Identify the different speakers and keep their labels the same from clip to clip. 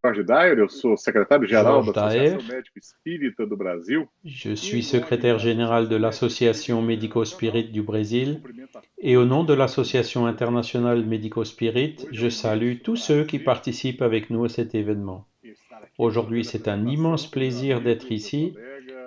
Speaker 1: Jorge Daier, eu sou secretário-geral da
Speaker 2: Georges Daer,
Speaker 1: Associação Médico Espírita do Brasil
Speaker 2: je
Speaker 1: e,
Speaker 2: suis
Speaker 1: em nome
Speaker 2: secrétaire
Speaker 1: da
Speaker 2: général de
Speaker 1: Associação Médico Espírita
Speaker 2: l'Association
Speaker 1: Internacional,
Speaker 2: Médico-Spirit du
Speaker 1: eu
Speaker 2: Brésil
Speaker 1: cumprimento a
Speaker 2: et au
Speaker 1: todos
Speaker 2: nom
Speaker 1: que
Speaker 2: de
Speaker 1: estão conosco
Speaker 2: l'Association
Speaker 1: hoje.
Speaker 2: internationale Médico-Spirit,
Speaker 1: Hoje é
Speaker 2: je
Speaker 1: um
Speaker 2: salue
Speaker 1: imenso
Speaker 2: tous ceux qui
Speaker 1: prazer
Speaker 2: participent avec nous à cet événement.
Speaker 1: estar aqui
Speaker 2: Aujourd'hui,
Speaker 1: fazendo a
Speaker 2: c'est un immense
Speaker 1: apresentação com meu
Speaker 2: plaisir d'être
Speaker 1: amigo, meu
Speaker 2: ici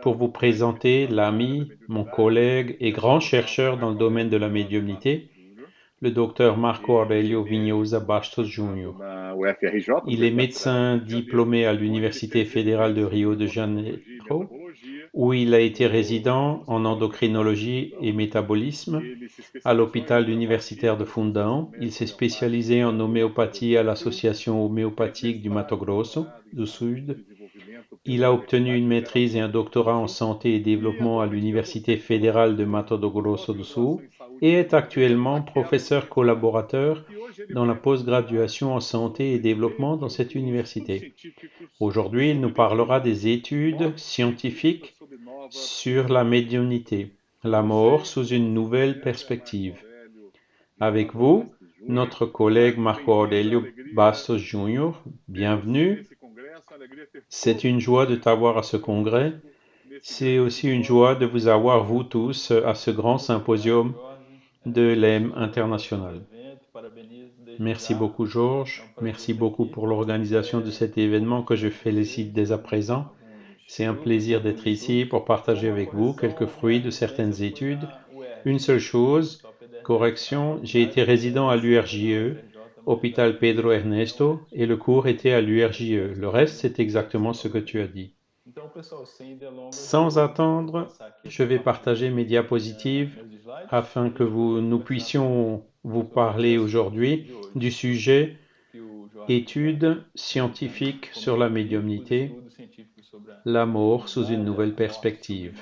Speaker 2: pour
Speaker 1: colega,
Speaker 2: vous
Speaker 1: grande
Speaker 2: présenter
Speaker 1: pesquisador na área da
Speaker 2: l'ami, mon
Speaker 1: mediunidade,
Speaker 2: collègue et
Speaker 1: que é o
Speaker 2: grand
Speaker 1: Dr.
Speaker 2: chercheur dans le
Speaker 1: Marco
Speaker 2: domaine de
Speaker 1: Aurélio
Speaker 2: la
Speaker 1: Vinosa Bastos
Speaker 2: médiumnité,
Speaker 1: Júnior.
Speaker 2: le docteur Marco Aurelio
Speaker 1: Ele é
Speaker 2: Vignosa Bastos
Speaker 1: formado
Speaker 2: Jr.
Speaker 1: na UFRJ,
Speaker 2: Il est
Speaker 1: Universidade Federal do
Speaker 2: médecin
Speaker 1: Rio de Janeiro,
Speaker 2: diplômé à
Speaker 1: onde ele
Speaker 2: l'Université
Speaker 1: fez
Speaker 2: fédérale de
Speaker 1: residência em
Speaker 2: Rio de
Speaker 1: endocrinologia e
Speaker 2: Janeiro,
Speaker 1: metabologia
Speaker 2: où il a été
Speaker 1: no
Speaker 2: résident en
Speaker 1: Hospital Universitário de
Speaker 2: endocrinologie et
Speaker 1: Fundão.
Speaker 2: métabolisme
Speaker 1: Ele se
Speaker 2: à
Speaker 1: especializou em
Speaker 2: l'hôpital
Speaker 1: homeopatia
Speaker 2: universitaire
Speaker 1: na
Speaker 2: de
Speaker 1: Associação
Speaker 2: Fundão. Il
Speaker 1: Médica
Speaker 2: s'est
Speaker 1: Homeopática
Speaker 2: spécialisé
Speaker 1: do
Speaker 2: en
Speaker 1: Mato Grosso
Speaker 2: homéopathie à
Speaker 1: do Sul.
Speaker 2: l'association
Speaker 1: Tem
Speaker 2: homéopathique du Mato
Speaker 1: mestrado e
Speaker 2: Grosso
Speaker 1: doutorado em
Speaker 2: do
Speaker 1: saúde e
Speaker 2: Sud.
Speaker 1: desenvolvimento
Speaker 2: Il
Speaker 1: pela
Speaker 2: a obtenu
Speaker 1: Universidade
Speaker 2: une
Speaker 1: Federal do
Speaker 2: maîtrise et un
Speaker 1: Mato Grosso do
Speaker 2: doctorat en
Speaker 1: Sul
Speaker 2: santé et
Speaker 1: e
Speaker 2: développement à
Speaker 1: atualmente ele é
Speaker 2: l'Université
Speaker 1: docente
Speaker 2: fédérale de
Speaker 1: colaborador
Speaker 2: Mato
Speaker 1: de
Speaker 2: Grosso do
Speaker 1: pós-graduação
Speaker 2: Sul
Speaker 1: em saúde
Speaker 2: et est
Speaker 1: pública
Speaker 2: actuellement
Speaker 1: na Quero
Speaker 2: professeur
Speaker 1: Universidade.
Speaker 2: collaborateur
Speaker 1: E hoje ele
Speaker 2: dans la
Speaker 1: vai falar
Speaker 2: post-graduation en santé et
Speaker 1: sobre
Speaker 2: développement dans cette
Speaker 1: estudos
Speaker 2: université.
Speaker 1: científicos
Speaker 2: Aujourd'hui, il nous
Speaker 1: sobre
Speaker 2: parlera
Speaker 1: mediunismo,
Speaker 2: des études
Speaker 1: morte vista
Speaker 2: scientifiques
Speaker 1: sob nova
Speaker 2: sur la
Speaker 1: perspectiva.
Speaker 2: médiumnité,
Speaker 1: Com
Speaker 2: la mort
Speaker 1: vocês,
Speaker 2: sous une
Speaker 1: nosso
Speaker 2: nouvelle
Speaker 1: colega Marco
Speaker 2: perspective.
Speaker 1: Aurélio
Speaker 2: Avec
Speaker 1: Vinosa
Speaker 2: vous,
Speaker 1: Bastos Júnior.
Speaker 2: notre collègue
Speaker 1: Marco,
Speaker 2: Marco
Speaker 1: bem-vindo, é
Speaker 2: Aurelio
Speaker 1: alegria
Speaker 2: Bastos Jr.,
Speaker 1: ter você
Speaker 2: bienvenue.
Speaker 1: nesse congresso, é alegria ter
Speaker 2: C'est
Speaker 1: todos
Speaker 2: une joie de
Speaker 1: vocês
Speaker 2: t'avoir à ce congrès.
Speaker 1: conosco nesse
Speaker 2: C'est
Speaker 1: grande
Speaker 2: aussi une joie
Speaker 1: simpósio
Speaker 2: de vous
Speaker 1: de
Speaker 2: avoir, vous
Speaker 1: LEM.
Speaker 2: tous, à ce grand
Speaker 1: Muito obrigado,
Speaker 2: symposium
Speaker 1: Jorge.
Speaker 2: de l'EM
Speaker 1: Felicito a organização do
Speaker 2: international.
Speaker 1: evento, parabenizo desde
Speaker 2: Merci
Speaker 1: já.
Speaker 2: beaucoup,
Speaker 1: É
Speaker 2: Georges.
Speaker 1: um prazer
Speaker 2: Merci
Speaker 1: estar
Speaker 2: beaucoup
Speaker 1: aqui.
Speaker 2: pour l'organisation de cet événement que je
Speaker 1: Compartilhar com
Speaker 2: félicite
Speaker 1: vocês
Speaker 2: dès à présent.
Speaker 1: alguns
Speaker 2: C'est un
Speaker 1: frutos,
Speaker 2: plaisir
Speaker 1: alguns
Speaker 2: d'être ici
Speaker 1: estudos.
Speaker 2: pour
Speaker 1: Só
Speaker 2: partager
Speaker 1: uma
Speaker 2: avec vous quelques
Speaker 1: correção, minha
Speaker 2: fruits de
Speaker 1: residência
Speaker 2: certaines
Speaker 1: foi
Speaker 2: études.
Speaker 1: na
Speaker 2: Une
Speaker 1: UERJ,
Speaker 2: seule chose,
Speaker 1: Hospital Pedro Ernesto. A
Speaker 2: correction, j'ai été
Speaker 1: faculdade é
Speaker 2: résident
Speaker 1: na
Speaker 2: à
Speaker 1: sede da
Speaker 2: l'URJE,
Speaker 1: UFRJ, mas a
Speaker 2: hôpital Pedro
Speaker 1: residência foi na
Speaker 2: Ernesto,
Speaker 1: UERJ.
Speaker 2: et le cours était à l'URJE.
Speaker 1: Espero
Speaker 2: Le
Speaker 1: que
Speaker 2: reste,
Speaker 1: tenham
Speaker 2: c'est exactement ce que
Speaker 1: participado
Speaker 2: tu as
Speaker 1: bem.
Speaker 2: dit.
Speaker 1: Então, pessoal, sem delongas,
Speaker 2: Sans
Speaker 1: vou
Speaker 2: attendre,
Speaker 1: passar aqui a
Speaker 2: je vais partager mes diapositives
Speaker 1: meus slides e
Speaker 2: afin
Speaker 1: a
Speaker 2: que
Speaker 1: gente poder
Speaker 2: nous
Speaker 1: conversar
Speaker 2: puissions vous
Speaker 1: sobre esse
Speaker 2: parler
Speaker 1: assunto
Speaker 2: aujourd'hui
Speaker 1: de
Speaker 2: du
Speaker 1: hoje.
Speaker 2: sujet
Speaker 1: Que o Jorge já
Speaker 2: études
Speaker 1: já
Speaker 2: scientifiques sur la
Speaker 1: comentou aqui, os
Speaker 2: médiumnité,
Speaker 1: estudos científicos sobre
Speaker 2: la
Speaker 1: a
Speaker 2: mort sous une
Speaker 1: mediunidade,
Speaker 2: nouvelle
Speaker 1: a morte sob
Speaker 2: perspective,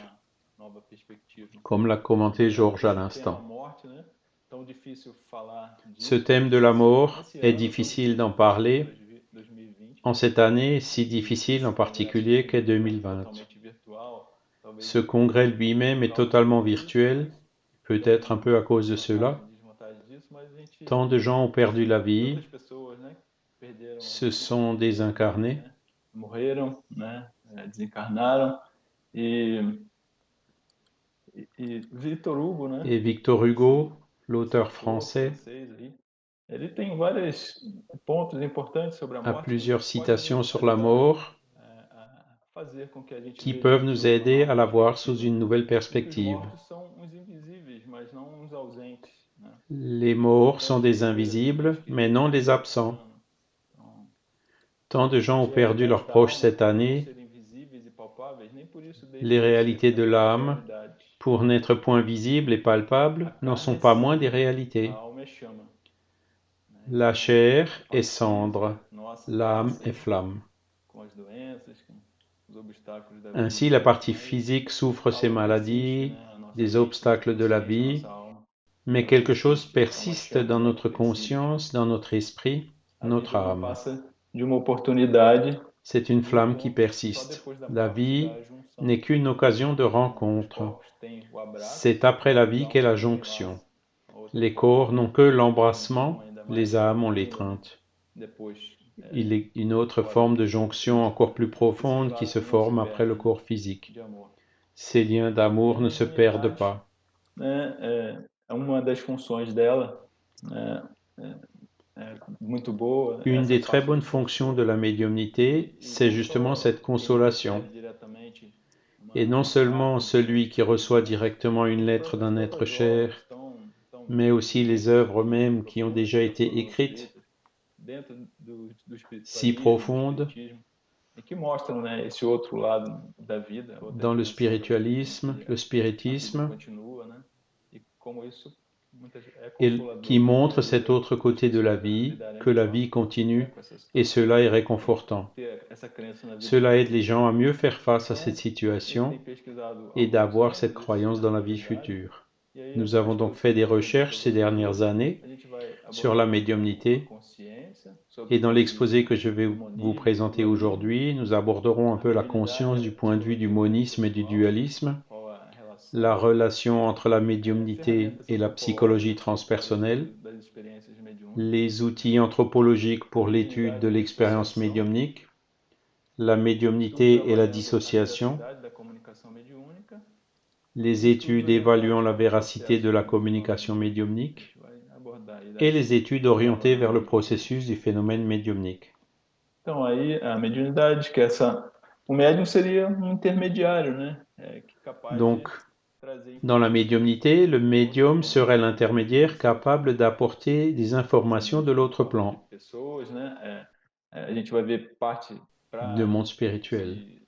Speaker 1: uma nova perspectiva.
Speaker 2: comme l'a commenté Georges à
Speaker 1: Esse tema
Speaker 2: l'instant.
Speaker 1: morte, né? Tão difícil falar
Speaker 2: Ce
Speaker 1: disso, tão
Speaker 2: thème de la
Speaker 1: difícil
Speaker 2: mort
Speaker 1: nesse
Speaker 2: est
Speaker 1: ano, tão
Speaker 2: difficile d'en
Speaker 1: difícil para esse ano
Speaker 2: parler
Speaker 1: 2020.
Speaker 2: en cette année si
Speaker 1: E
Speaker 2: difficile en
Speaker 1: esse congresso
Speaker 2: particulier qu'est
Speaker 1: também é
Speaker 2: 2020.
Speaker 1: totalmente virtual, talvez
Speaker 2: Ce congrès lui-même
Speaker 1: por
Speaker 2: est
Speaker 1: causa de
Speaker 2: totalement
Speaker 1: tudo isso,
Speaker 2: virtuel,
Speaker 1: mas
Speaker 2: peut-être un
Speaker 1: tem
Speaker 2: peu à cause de
Speaker 1: vantagem
Speaker 2: cela.
Speaker 1: e desvantagem disso, mas a gente
Speaker 2: Tant de gens ont perdu la vie,
Speaker 1: tantas pessoas, né, perderam,
Speaker 2: se sont désincarnés.
Speaker 1: né, morreram, né, desencarnaram e, e Victor Hugo, né,
Speaker 2: Et Victor
Speaker 1: esse
Speaker 2: Hugo,
Speaker 1: esse
Speaker 2: l'auteur
Speaker 1: autor
Speaker 2: français,
Speaker 1: francês aí, ele tem vários pontos importantes sobre a
Speaker 2: a
Speaker 1: morte que
Speaker 2: plusieurs
Speaker 1: podem
Speaker 2: citations
Speaker 1: nos
Speaker 2: sur la
Speaker 1: ajudar
Speaker 2: mort
Speaker 1: a fazer com que a gente
Speaker 2: qui
Speaker 1: veja
Speaker 2: peuvent
Speaker 1: isso
Speaker 2: nous
Speaker 1: sob uma
Speaker 2: aider à
Speaker 1: nova
Speaker 2: la voir sous
Speaker 1: perspectiva.
Speaker 2: une nouvelle
Speaker 1: E que os
Speaker 2: perspective.
Speaker 1: mortos são uns invisíveis, mas não uns ausentes, né?
Speaker 2: Les
Speaker 1: Como
Speaker 2: morts sont
Speaker 1: tantas
Speaker 2: des
Speaker 1: pessoas assim
Speaker 2: invisibles,
Speaker 1: nesse
Speaker 2: mais
Speaker 1: quesito
Speaker 2: non
Speaker 1: ano
Speaker 2: des
Speaker 1: após
Speaker 2: absents.
Speaker 1: ano. Então,
Speaker 2: Tant de gens
Speaker 1: as
Speaker 2: ont perdu
Speaker 1: realidades
Speaker 2: leurs
Speaker 1: da
Speaker 2: proches
Speaker 1: alma,
Speaker 2: cette
Speaker 1: por não
Speaker 2: année,
Speaker 1: serem visíveis e palpáveis, nem por isso
Speaker 2: les
Speaker 1: deixam de ser
Speaker 2: réalités de
Speaker 1: também
Speaker 2: l'âme,
Speaker 1: realidades.
Speaker 2: pour n'être point visibles et
Speaker 1: A
Speaker 2: palpables, n'en
Speaker 1: carne
Speaker 2: sont
Speaker 1: é
Speaker 2: pas moins des
Speaker 1: cinza, a
Speaker 2: réalités.
Speaker 1: alma é chama, né?
Speaker 2: La
Speaker 1: Então, a
Speaker 2: chair est
Speaker 1: parte
Speaker 2: cendre,
Speaker 1: física nossa
Speaker 2: l'âme
Speaker 1: passa
Speaker 2: est flamme.
Speaker 1: com as doenças, com os obstáculos da
Speaker 2: Ainsi,
Speaker 1: vida,
Speaker 2: la partie
Speaker 1: mas
Speaker 2: physique souffre
Speaker 1: a
Speaker 2: ses
Speaker 1: alma persiste,
Speaker 2: maladies,
Speaker 1: né? A nossa
Speaker 2: des
Speaker 1: mente, nossa
Speaker 2: obstacles de la
Speaker 1: consciência,
Speaker 2: vie,
Speaker 1: nossa alma,
Speaker 2: mais
Speaker 1: ela
Speaker 2: quelque chose
Speaker 1: persiste. É uma
Speaker 2: persiste
Speaker 1: chama,
Speaker 2: dans
Speaker 1: mas ela
Speaker 2: notre
Speaker 1: persiste.
Speaker 2: conscience, dans notre esprit,
Speaker 1: A
Speaker 2: notre
Speaker 1: vida não
Speaker 2: âme.
Speaker 1: passa de uma oportunidade
Speaker 2: C'est une
Speaker 1: de
Speaker 2: flamme qui
Speaker 1: encontro. Só
Speaker 2: persiste.
Speaker 1: depois da
Speaker 2: La
Speaker 1: morte se dá
Speaker 2: vie
Speaker 1: a junção.
Speaker 2: n'est qu'une occasion de
Speaker 1: Os
Speaker 2: rencontre.
Speaker 1: corpos têm o abraço,
Speaker 2: C'est après la
Speaker 1: as
Speaker 2: vie qu'est
Speaker 1: almas
Speaker 2: la
Speaker 1: têm o
Speaker 2: jonction.
Speaker 1: enlace. Uma outra
Speaker 2: Les
Speaker 1: forma
Speaker 2: corps n'ont que
Speaker 1: de junção
Speaker 2: l'embrassement,
Speaker 1: ainda mais
Speaker 2: les âmes ont
Speaker 1: profunda, né?
Speaker 2: l'étreinte.
Speaker 1: Depois,
Speaker 2: Il est une autre
Speaker 1: fora
Speaker 2: forme de
Speaker 1: do
Speaker 2: jonction
Speaker 1: físico,
Speaker 2: encore
Speaker 1: né?
Speaker 2: plus
Speaker 1: Esses
Speaker 2: profonde qui se
Speaker 1: laços não se
Speaker 2: forme après le
Speaker 1: perdem, né?
Speaker 2: corps physique.
Speaker 1: De amor.
Speaker 2: Ces liens
Speaker 1: E
Speaker 2: d'amour
Speaker 1: a
Speaker 2: ne se perdent
Speaker 1: mediunidade,
Speaker 2: pas.
Speaker 1: né, é uma das funções dela, né, muito boa,
Speaker 2: Une
Speaker 1: essa
Speaker 2: des très
Speaker 1: parte
Speaker 2: bonnes
Speaker 1: do
Speaker 2: fonctions de
Speaker 1: consolo.
Speaker 2: la médiumnité,
Speaker 1: E
Speaker 2: c'est
Speaker 1: não
Speaker 2: justement cette
Speaker 1: só quem
Speaker 2: consolation.
Speaker 1: recebe diretamente
Speaker 2: Et non
Speaker 1: uma
Speaker 2: seulement
Speaker 1: carta de um
Speaker 2: celui
Speaker 1: ente
Speaker 2: qui
Speaker 1: querido,
Speaker 2: reçoit
Speaker 1: mas
Speaker 2: directement une lettre
Speaker 1: as
Speaker 2: d'un être
Speaker 1: próprias
Speaker 2: cher,
Speaker 1: obras tão
Speaker 2: mais aussi les
Speaker 1: ricas,
Speaker 2: œuvres
Speaker 1: tão
Speaker 2: mêmes qui ont
Speaker 1: profundas
Speaker 2: déjà
Speaker 1: que já
Speaker 2: été
Speaker 1: foram
Speaker 2: écrites,
Speaker 1: escritas dentro do
Speaker 2: si
Speaker 1: espiritualismo, do
Speaker 2: profondes,
Speaker 1: espiritismo, e que mostram, né, esse outro lado da vida, outra
Speaker 2: dans le
Speaker 1: dimensão da vida em
Speaker 2: spiritualisme,
Speaker 1: que
Speaker 2: le
Speaker 1: a vida
Speaker 2: spiritisme,
Speaker 1: continua, né? E como isso é
Speaker 2: et qui
Speaker 1: consolador
Speaker 2: montrent cet
Speaker 1: ajuda
Speaker 2: autre
Speaker 1: as
Speaker 2: côté de la
Speaker 1: pessoas a
Speaker 2: vie,
Speaker 1: lidarem
Speaker 2: que la
Speaker 1: melhor,
Speaker 2: vie
Speaker 1: né,
Speaker 2: continue,
Speaker 1: com essa
Speaker 2: et
Speaker 1: situação.
Speaker 2: cela est
Speaker 1: Então,
Speaker 2: réconfortant.
Speaker 1: ter essa crença na vida
Speaker 2: Cela aide les
Speaker 1: futura.
Speaker 2: gens à mieux faire face à cette
Speaker 1: Então, a gente tem
Speaker 2: situation
Speaker 1: pesquisado há
Speaker 2: et
Speaker 1: alguns
Speaker 2: d'avoir cette
Speaker 1: anos isso
Speaker 2: croyance
Speaker 1: na
Speaker 2: dans la vie
Speaker 1: mediunidade,
Speaker 2: future.
Speaker 1: e aí
Speaker 2: Nous
Speaker 1: com a
Speaker 2: avons donc fait
Speaker 1: exposição
Speaker 2: des
Speaker 1: que eu vou ter para
Speaker 2: recherches ces
Speaker 1: vocês
Speaker 2: dernières
Speaker 1: hoje,
Speaker 2: années
Speaker 1: a gente vai
Speaker 2: sur la
Speaker 1: abordar então a
Speaker 2: médiumnité.
Speaker 1: consciência, sob
Speaker 2: Et
Speaker 1: o
Speaker 2: dans
Speaker 1: ponto de
Speaker 2: l'exposé
Speaker 1: vista
Speaker 2: que je vais
Speaker 1: do
Speaker 2: vous
Speaker 1: monismo, do
Speaker 2: présenter
Speaker 1: dualismo,
Speaker 2: aujourd'hui, nous aborderons un
Speaker 1: a
Speaker 2: peu la conscience
Speaker 1: mediunidade
Speaker 2: du point de
Speaker 1: sob
Speaker 2: vue
Speaker 1: o
Speaker 2: du
Speaker 1: ponto de vista
Speaker 2: monisme et du
Speaker 1: pessoal,
Speaker 2: dualisme,
Speaker 1: qual a
Speaker 2: la relation entre la
Speaker 1: é,
Speaker 2: médiumnité
Speaker 1: ferramentas
Speaker 2: et la psychologie
Speaker 1: antropológicas para o
Speaker 2: transpersonnelle,
Speaker 1: estudo das experiências mediúnicas,
Speaker 2: les outils anthropologiques
Speaker 1: a
Speaker 2: pour l'étude de
Speaker 1: mediunidade e
Speaker 2: l'expérience
Speaker 1: dissociação,
Speaker 2: médiumnique, la
Speaker 1: estudos
Speaker 2: médiumnité et la
Speaker 1: avaliando a
Speaker 2: dissociation,
Speaker 1: veracidade da comunicação mediúnica
Speaker 2: les
Speaker 1: e estudos
Speaker 2: études évaluant
Speaker 1: orientados
Speaker 2: la
Speaker 1: para o
Speaker 2: véracité de
Speaker 1: processo
Speaker 2: la
Speaker 1: do fenômeno
Speaker 2: communication
Speaker 1: mediúnico. A
Speaker 2: médiumnique
Speaker 1: gente vai abordar aí
Speaker 2: et
Speaker 1: das
Speaker 2: les études orientées vers le
Speaker 1: palavras
Speaker 2: processus
Speaker 1: mágicas.
Speaker 2: du phénomène médiumnique.
Speaker 1: Então, aí a mediunidade, que é essa. O médium seria um intermediário, né? Que é capaz
Speaker 2: Donc,
Speaker 1: de trazer
Speaker 2: dans la
Speaker 1: informações
Speaker 2: médiumnité, le
Speaker 1: de outro
Speaker 2: médium
Speaker 1: plano,
Speaker 2: serait
Speaker 1: né?
Speaker 2: l'intermédiaire capable d'apporter des informations de
Speaker 1: Principalmente em
Speaker 2: l'autre
Speaker 1: forma de
Speaker 2: plan,
Speaker 1: pessoas, né? A gente vai ver parte
Speaker 2: de
Speaker 1: para
Speaker 2: monde spirituel.
Speaker 1: se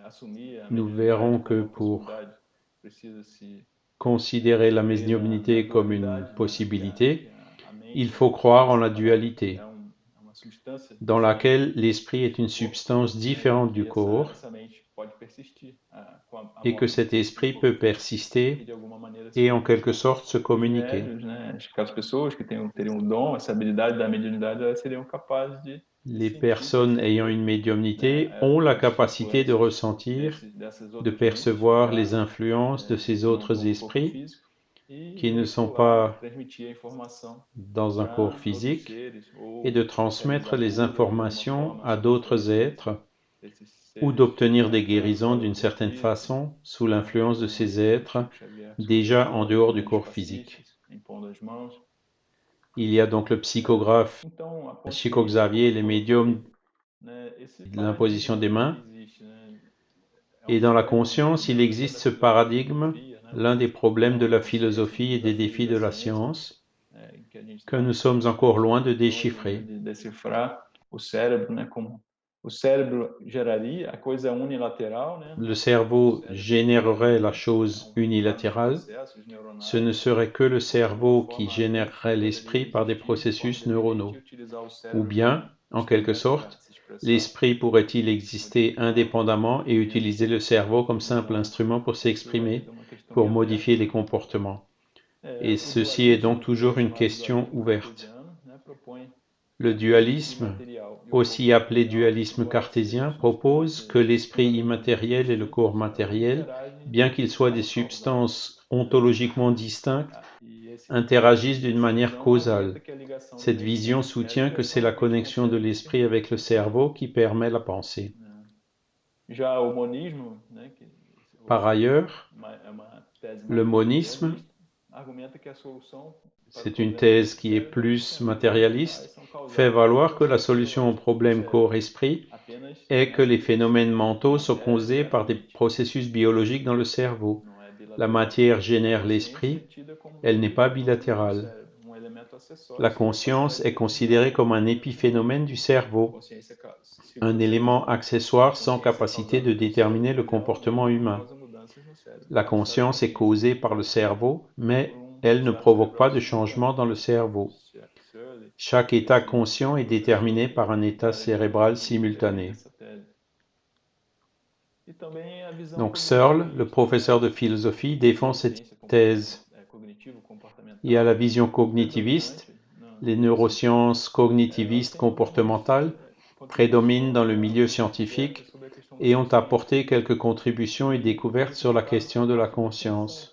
Speaker 1: assumir a
Speaker 2: Nous verrons
Speaker 1: mediunidade como
Speaker 2: que
Speaker 1: uma
Speaker 2: pour
Speaker 1: possibilidade, precisa se
Speaker 2: considérer la
Speaker 1: crer na
Speaker 2: médiumnité comme une
Speaker 1: dualidade, né?
Speaker 2: possibilité,
Speaker 1: A
Speaker 2: il
Speaker 1: mente
Speaker 2: faut croire en la
Speaker 1: separada
Speaker 2: dualité,
Speaker 1: é uma substância
Speaker 2: dans
Speaker 1: diferente
Speaker 2: laquelle l'esprit est une
Speaker 1: do corpo,
Speaker 2: substance
Speaker 1: né?
Speaker 2: différente du
Speaker 1: E
Speaker 2: corps
Speaker 1: essa mente pode persistir com a
Speaker 2: et que
Speaker 1: morte
Speaker 2: cet
Speaker 1: do
Speaker 2: esprit peut
Speaker 1: corpo físico e
Speaker 2: persister
Speaker 1: de alguma maneira se
Speaker 2: et en quelque
Speaker 1: comunicar.
Speaker 2: sorte se
Speaker 1: E os
Speaker 2: communiquer.
Speaker 1: médios, né? Aquelas pessoas que teriam o dom, essa habilidade da mediunidade, elas seriam capazes de
Speaker 2: Les
Speaker 1: sentir,
Speaker 2: personnes ayant
Speaker 1: perceber,
Speaker 2: une
Speaker 1: né?
Speaker 2: médiumnité ont la
Speaker 1: As
Speaker 2: capacité de
Speaker 1: influências
Speaker 2: ressentir,
Speaker 1: dessas
Speaker 2: de
Speaker 1: outras mentes
Speaker 2: percevoir les
Speaker 1: já
Speaker 2: influences de ces autres
Speaker 1: no corpo
Speaker 2: esprits
Speaker 1: físico e
Speaker 2: qui ne sont
Speaker 1: veicular,
Speaker 2: pas
Speaker 1: transmitir a informação
Speaker 2: dans un corps
Speaker 1: para outros
Speaker 2: physique
Speaker 1: seres
Speaker 2: et
Speaker 1: ou
Speaker 2: de transmettre
Speaker 1: realizar
Speaker 2: les
Speaker 1: cura de alguma
Speaker 2: informations
Speaker 1: forma
Speaker 2: à
Speaker 1: sob os
Speaker 2: d'autres
Speaker 1: efeitos
Speaker 2: êtres
Speaker 1: desses
Speaker 2: ou
Speaker 1: seres
Speaker 2: d'obtenir des
Speaker 1: alterados
Speaker 2: guérisons
Speaker 1: pelo
Speaker 2: d'une
Speaker 1: corpo
Speaker 2: certaine
Speaker 1: físico,
Speaker 2: façon sous
Speaker 1: né?
Speaker 2: l'influence de
Speaker 1: Como
Speaker 2: ces
Speaker 1: o
Speaker 2: êtres
Speaker 1: Chico Xavier se
Speaker 2: déjà en
Speaker 1: utilizou,
Speaker 2: dehors du
Speaker 1: através dos
Speaker 2: corps physique.
Speaker 1: passistas, impondo as mãos.
Speaker 2: Il y a donc le psychographe
Speaker 1: Então, a
Speaker 2: Chico
Speaker 1: consciência, como
Speaker 2: Xavier et
Speaker 1: o
Speaker 2: les
Speaker 1: Paulo falou,
Speaker 2: médiums
Speaker 1: né, esse
Speaker 2: de l'imposition des
Speaker 1: paradigma que
Speaker 2: mains.
Speaker 1: existe, né, é
Speaker 2: Et
Speaker 1: um
Speaker 2: dans la
Speaker 1: problema
Speaker 2: conscience, il
Speaker 1: dentro até da
Speaker 2: existe ce paradigme,
Speaker 1: filosofia, né,
Speaker 2: l'un des
Speaker 1: o
Speaker 2: problèmes de
Speaker 1: problema da
Speaker 2: la
Speaker 1: consciência, um
Speaker 2: philosophie
Speaker 1: dos
Speaker 2: et des
Speaker 1: desafios
Speaker 2: défis
Speaker 1: da
Speaker 2: de la
Speaker 1: ciência,
Speaker 2: science,
Speaker 1: que a gente
Speaker 2: que
Speaker 1: está
Speaker 2: nous sommes encore loin de
Speaker 1: longe ainda
Speaker 2: déchiffrer.
Speaker 1: de decifrar o cérebro, né, como o cérebro geraria a coisa unilateral, né,
Speaker 2: Le
Speaker 1: o
Speaker 2: cerveau
Speaker 1: cérebro
Speaker 2: générerait la
Speaker 1: geraria
Speaker 2: chose
Speaker 1: vários
Speaker 2: unilatérale.
Speaker 1: processos
Speaker 2: Ce
Speaker 1: neuronais,
Speaker 2: ne serait que le
Speaker 1: ou de alguma
Speaker 2: cerveau qui
Speaker 1: forma a mente
Speaker 2: générerait l'esprit
Speaker 1: poderia
Speaker 2: par des
Speaker 1: existir de forma
Speaker 2: processus
Speaker 1: independente e
Speaker 2: neuronaux.
Speaker 1: utilizar o
Speaker 2: Ou
Speaker 1: cérebro
Speaker 2: bien,
Speaker 1: como
Speaker 2: en quelque
Speaker 1: instrumento para
Speaker 2: sorte,
Speaker 1: se expressar,
Speaker 2: l'esprit pourrait-il exister
Speaker 1: modificar o
Speaker 2: indépendamment et
Speaker 1: comportamento.
Speaker 2: utiliser le cerveau comme simple
Speaker 1: Então,
Speaker 2: instrument pour
Speaker 1: isso
Speaker 2: s'exprimer,
Speaker 1: ainda é uma questão em
Speaker 2: pour
Speaker 1: aberto,
Speaker 2: modifier les
Speaker 1: né?
Speaker 2: comportements. Et
Speaker 1: O
Speaker 2: ceci est donc
Speaker 1: dualismo, também
Speaker 2: toujours une
Speaker 1: chamado
Speaker 2: question
Speaker 1: dualismo
Speaker 2: ouverte.
Speaker 1: cartesiano, né, propõe
Speaker 2: Le
Speaker 1: que a mente
Speaker 2: dualisme,
Speaker 1: imaterial e o corpo
Speaker 2: aussi appelé
Speaker 1: material,
Speaker 2: dualisme
Speaker 1: embora
Speaker 2: cartésien,
Speaker 1: sejam
Speaker 2: propose que
Speaker 1: substâncias
Speaker 2: l'esprit
Speaker 1: fundamentalmente
Speaker 2: immatériel et le corps
Speaker 1: distintas, elas
Speaker 2: matériel,
Speaker 1: interagem
Speaker 2: bien qu'ils
Speaker 1: de
Speaker 2: soient des
Speaker 1: forma causal,
Speaker 2: substances
Speaker 1: né?
Speaker 2: ontologiquement distinctes,
Speaker 1: E
Speaker 2: interagissent d'une
Speaker 1: essa
Speaker 2: manière
Speaker 1: visão argumenta
Speaker 2: causale.
Speaker 1: que a ligação da
Speaker 2: Cette
Speaker 1: mente
Speaker 2: vision soutient
Speaker 1: hemisférica
Speaker 2: que c'est la
Speaker 1: somente
Speaker 2: connexion de
Speaker 1: consegue
Speaker 2: l'esprit
Speaker 1: discernir a
Speaker 2: avec le
Speaker 1: pensão,
Speaker 2: cerveau qui permet la pensée.
Speaker 1: né? Já o monismo, né, que
Speaker 2: Par ailleurs,
Speaker 1: é uma tese
Speaker 2: le
Speaker 1: mais
Speaker 2: monisme,
Speaker 1: materialista, argumenta que a solução para o
Speaker 2: c'est une
Speaker 1: problema
Speaker 2: thèse qui est
Speaker 1: mente-cérebro
Speaker 2: plus
Speaker 1: está ligada à
Speaker 2: matérialiste,
Speaker 1: ação
Speaker 2: fait
Speaker 1: causal da
Speaker 2: valoir que la
Speaker 1: consciência
Speaker 2: solution au
Speaker 1: biológica no
Speaker 2: problème
Speaker 1: cérebro.
Speaker 2: corps-esprit
Speaker 1: Apenas
Speaker 2: est que
Speaker 1: nessa
Speaker 2: les
Speaker 1: direção.
Speaker 2: phénomènes
Speaker 1: A
Speaker 2: mentaux sont
Speaker 1: matéria
Speaker 2: causés
Speaker 1: gera a
Speaker 2: par des
Speaker 1: mente,
Speaker 2: processus biologiques dans le cerveau.
Speaker 1: não é
Speaker 2: La
Speaker 1: bilateral.
Speaker 2: matière
Speaker 1: A
Speaker 2: génère
Speaker 1: consciência é
Speaker 2: l'esprit,
Speaker 1: tida como um
Speaker 2: elle n'est pas
Speaker 1: epifenômeno do
Speaker 2: bilatérale.
Speaker 1: cérebro, um elemento acessório
Speaker 2: La
Speaker 1: à sua
Speaker 2: conscience
Speaker 1: capacidade
Speaker 2: est
Speaker 1: determinada
Speaker 2: considérée
Speaker 1: para
Speaker 2: comme un
Speaker 1: compreender o fenômeno.
Speaker 2: épiphénomène du
Speaker 1: A
Speaker 2: cerveau,
Speaker 1: consciência,
Speaker 2: un
Speaker 1: segundo essa
Speaker 2: élément
Speaker 1: visão, a
Speaker 2: accessoire sans
Speaker 1: consciência é
Speaker 2: capacité
Speaker 1: causada
Speaker 2: de
Speaker 1: pelo cérebro,
Speaker 2: déterminer le
Speaker 1: mas ela
Speaker 2: comportement
Speaker 1: mesma não
Speaker 2: humain.
Speaker 1: causa mudanças no cérebro.
Speaker 2: La
Speaker 1: No estado de
Speaker 2: conscience est
Speaker 1: consciência,
Speaker 2: causée par le cerveau,
Speaker 1: por
Speaker 2: mais
Speaker 1: um
Speaker 2: elle ne
Speaker 1: estado
Speaker 2: provoque pas
Speaker 1: cerebral
Speaker 2: de
Speaker 1: simultâneo.
Speaker 2: changement dans le cerveau.
Speaker 1: Searle,
Speaker 2: Chaque état conscient est
Speaker 1: professor
Speaker 2: déterminé par un état
Speaker 1: da área
Speaker 2: cérébral
Speaker 1: de defende
Speaker 2: simultané.
Speaker 1: essa tese. E também a visão
Speaker 2: Donc Searle, le
Speaker 1: cognitivista,
Speaker 2: professeur de
Speaker 1: né, que
Speaker 2: philosophie,
Speaker 1: a
Speaker 2: défend cette
Speaker 1: neurociência
Speaker 2: thèse. Il y a la
Speaker 1: cognitivo-comportamental
Speaker 2: vision cognitiviste.
Speaker 1: predominante no
Speaker 2: Les
Speaker 1: meio científico,
Speaker 2: neurosciences
Speaker 1: elas
Speaker 2: cognitivistes
Speaker 1: têm algumas
Speaker 2: comportementales prédominent dans
Speaker 1: contribuições
Speaker 2: le
Speaker 1: já
Speaker 2: milieu
Speaker 1: e descobertas
Speaker 2: scientifique
Speaker 1: sobre a questão da
Speaker 2: et ont
Speaker 1: consciência,
Speaker 2: apporté quelques contributions et
Speaker 1: que
Speaker 2: découvertes
Speaker 1: poderiam
Speaker 2: sur la
Speaker 1: colocar
Speaker 2: question
Speaker 1: a
Speaker 2: de la
Speaker 1: partir da atenção,
Speaker 2: conscience.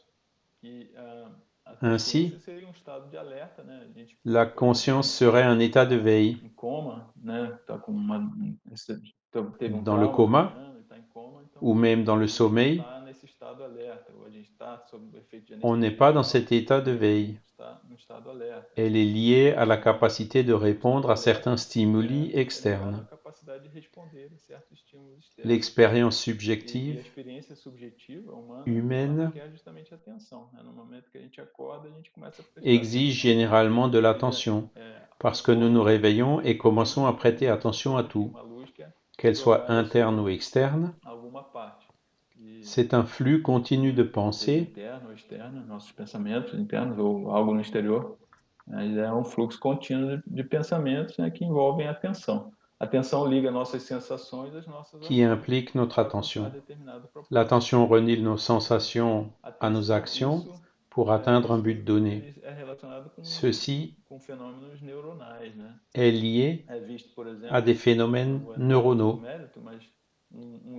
Speaker 1: que a consciência
Speaker 2: Ainsi,
Speaker 1: seria um estado de alerta, né? A gente,
Speaker 2: la
Speaker 1: por exemplo,
Speaker 2: conscience serait un état de veille.
Speaker 1: em coma, né? Tá com teve um
Speaker 2: Dans le
Speaker 1: trauma
Speaker 2: coma,
Speaker 1: craniano, está em coma, então
Speaker 2: ou même dans le
Speaker 1: a gente não
Speaker 2: sommeil,
Speaker 1: está nesse estado alerta, ou a gente está sob o efeito de
Speaker 2: on n'est
Speaker 1: anestesia
Speaker 2: pas dans
Speaker 1: geral,
Speaker 2: cet état de
Speaker 1: a gente não
Speaker 2: veille.
Speaker 1: está no estado alerta.
Speaker 2: Elle est liée à
Speaker 1: O
Speaker 2: la
Speaker 1: sono,
Speaker 2: capacité de
Speaker 1: o estado
Speaker 2: répondre à
Speaker 1: alerta,
Speaker 2: certains stimuli
Speaker 1: é ligado à
Speaker 2: externes.
Speaker 1: capacidade de responder a certos estímulos externos.
Speaker 2: L'expérience
Speaker 1: E a
Speaker 2: subjective,
Speaker 1: experiência subjetiva humana, ela
Speaker 2: humaine,
Speaker 1: requer justamente atenção, né? No momento que a gente acorda, a gente começa a prestar
Speaker 2: exige
Speaker 1: atenção.
Speaker 2: généralement de
Speaker 1: Seja
Speaker 2: l'attention,
Speaker 1: no
Speaker 2: parce que nous nous
Speaker 1: sono,
Speaker 2: réveillons et commençons à
Speaker 1: né?
Speaker 2: prêter
Speaker 1: A gente
Speaker 2: attention à
Speaker 1: coloca
Speaker 2: tout,
Speaker 1: uma luz que é
Speaker 2: qu'elle soit
Speaker 1: jogada
Speaker 2: interne
Speaker 1: sobre
Speaker 2: ou externe.
Speaker 1: alguma parte. E
Speaker 2: C'est un flux continu de
Speaker 1: seja
Speaker 2: pensée
Speaker 1: interno ou externo, nossos pensamentos internos ou algo no exterior, né? É um fluxo contínuo de pensamentos, né, que envolvem a atenção. A atenção liga nossas sensações às nossas
Speaker 2: qui
Speaker 1: ações
Speaker 2: implique notre
Speaker 1: para alcançar
Speaker 2: attention.
Speaker 1: determinado propósito.
Speaker 2: L'attention relie nos sensations à nos
Speaker 1: Atenção,
Speaker 2: actions
Speaker 1: isso,
Speaker 2: pour atteindre un
Speaker 1: isso
Speaker 2: but donné.
Speaker 1: ele é relacionado
Speaker 2: Ceci
Speaker 1: com fenômenos neuronais, né?
Speaker 2: est lié
Speaker 1: É visto, por
Speaker 2: à
Speaker 1: exemplo,
Speaker 2: des
Speaker 1: não
Speaker 2: phénomènes
Speaker 1: vou entrar em
Speaker 2: neuronaux.
Speaker 1: mérito, mas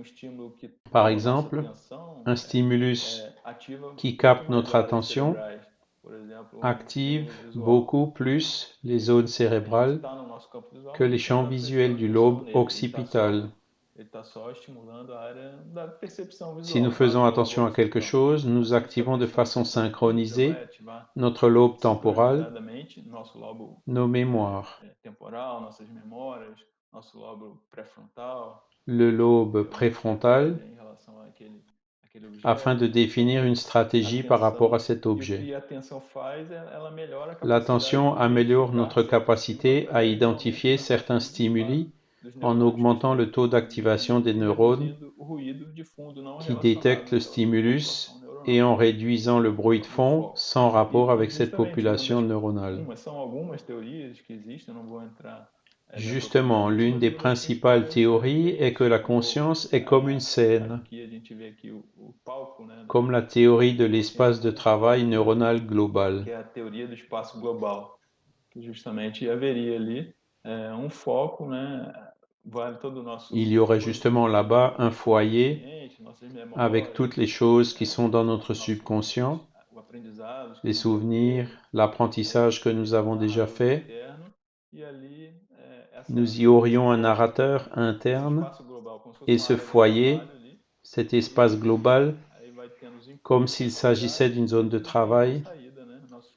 Speaker 1: estímulo que
Speaker 2: Par
Speaker 1: toma nossa
Speaker 2: exemple,
Speaker 1: atenção
Speaker 2: un stimulus
Speaker 1: ativa
Speaker 2: qui
Speaker 1: muito
Speaker 2: capte
Speaker 1: mais
Speaker 2: notre
Speaker 1: áreas
Speaker 2: attention
Speaker 1: cerebrais. Por exemplo, um
Speaker 2: active
Speaker 1: estímulo visual.
Speaker 2: beaucoup plus les zones
Speaker 1: A gente
Speaker 2: cérébrales
Speaker 1: está no nosso campo visual,
Speaker 2: que
Speaker 1: mas não
Speaker 2: les
Speaker 1: está
Speaker 2: champs
Speaker 1: tá
Speaker 2: visuels
Speaker 1: prestando
Speaker 2: du
Speaker 1: atenção
Speaker 2: lobe
Speaker 1: nele.
Speaker 2: occipital.
Speaker 1: Ele tá só estimulando a área da percepção
Speaker 2: Si nous
Speaker 1: visual, tá?
Speaker 2: faisons
Speaker 1: Do lobo
Speaker 2: attention à quelque
Speaker 1: occipital.
Speaker 2: chose,
Speaker 1: Então,
Speaker 2: nous
Speaker 1: se a gente está
Speaker 2: activons de
Speaker 1: prestando
Speaker 2: façon
Speaker 1: atenção naquilo, já vai
Speaker 2: synchronisée
Speaker 1: ativar
Speaker 2: notre lobe temporal,
Speaker 1: sincronizadamente nosso lobo
Speaker 2: nos mémoires.
Speaker 1: temporal, nossas memórias, nosso lobo pré-frontal,
Speaker 2: Le lobe
Speaker 1: desenvolver uma
Speaker 2: préfrontal
Speaker 1: estratégia em relação àquele
Speaker 2: afin de
Speaker 1: objeto.
Speaker 2: définir une
Speaker 1: A
Speaker 2: stratégie par rapport à
Speaker 1: atenção,
Speaker 2: cet
Speaker 1: e o
Speaker 2: objet.
Speaker 1: que a atenção faz, ela melhora a capacidade
Speaker 2: L'attention
Speaker 1: de
Speaker 2: améliore
Speaker 1: identificar
Speaker 2: notre
Speaker 1: certos estímulos
Speaker 2: capacité à
Speaker 1: através do aumento
Speaker 2: identifier
Speaker 1: da taxa
Speaker 2: certains
Speaker 1: de disparo
Speaker 2: stimuli
Speaker 1: dos
Speaker 2: en
Speaker 1: neurônios que
Speaker 2: augmentant
Speaker 1: estão
Speaker 2: le taux
Speaker 1: emitindo
Speaker 2: d'activation des
Speaker 1: e
Speaker 2: neurones
Speaker 1: reduzindo o ruído de fundo não
Speaker 2: qui
Speaker 1: relacionado
Speaker 2: détectent le
Speaker 1: àquela população
Speaker 2: stimulus et
Speaker 1: neuronal,
Speaker 2: en réduisant le bruit de
Speaker 1: do
Speaker 2: fond
Speaker 1: foco.
Speaker 2: sans rapport
Speaker 1: E
Speaker 2: avec cette
Speaker 1: justamente
Speaker 2: population neuronale.
Speaker 1: são algumas teorias que existem, eu não vou entrar me aprofundar
Speaker 2: Justement,
Speaker 1: nisso,
Speaker 2: l'une
Speaker 1: mas
Speaker 2: des
Speaker 1: uma das
Speaker 2: principales
Speaker 1: principais
Speaker 2: théories
Speaker 1: é
Speaker 2: est que
Speaker 1: isso.
Speaker 2: la conscience est comme une scène,
Speaker 1: Aqui a gente vê aqui o palco, né,
Speaker 2: comme la théorie de
Speaker 1: da consciência
Speaker 2: l'espace de
Speaker 1: múltipla,
Speaker 2: travail neuronal global.
Speaker 1: que é a teoria do espaço global, que justamente haveria ali foco, né, vale todo o
Speaker 2: Il
Speaker 1: nosso
Speaker 2: y aurait justement là-bas
Speaker 1: posicionamento
Speaker 2: un foyer
Speaker 1: subconsciente, nossas
Speaker 2: avec
Speaker 1: memórias,
Speaker 2: toutes les choses qui sont dans notre
Speaker 1: nosso,
Speaker 2: subconscient,
Speaker 1: o aprendizado que a
Speaker 2: les
Speaker 1: gente já
Speaker 2: souvenirs,
Speaker 1: teve,
Speaker 2: l'apprentissage que nous avons
Speaker 1: o
Speaker 2: déjà
Speaker 1: narrador
Speaker 2: fait.
Speaker 1: interno, e ali
Speaker 2: Nous y
Speaker 1: esse
Speaker 2: aurions un
Speaker 1: foco,
Speaker 2: narrateur
Speaker 1: esse
Speaker 2: interne
Speaker 1: espaço global, como se fosse
Speaker 2: et
Speaker 1: uma
Speaker 2: ce
Speaker 1: área de
Speaker 2: foyer,
Speaker 1: trabalho ali,
Speaker 2: cet
Speaker 1: e
Speaker 2: espace global,
Speaker 1: aí vai tendo os
Speaker 2: comme
Speaker 1: inputs
Speaker 2: s'il s'agissait
Speaker 1: sensoriais
Speaker 2: d'une zone de
Speaker 1: e a
Speaker 2: travail
Speaker 1: saída, né, nossos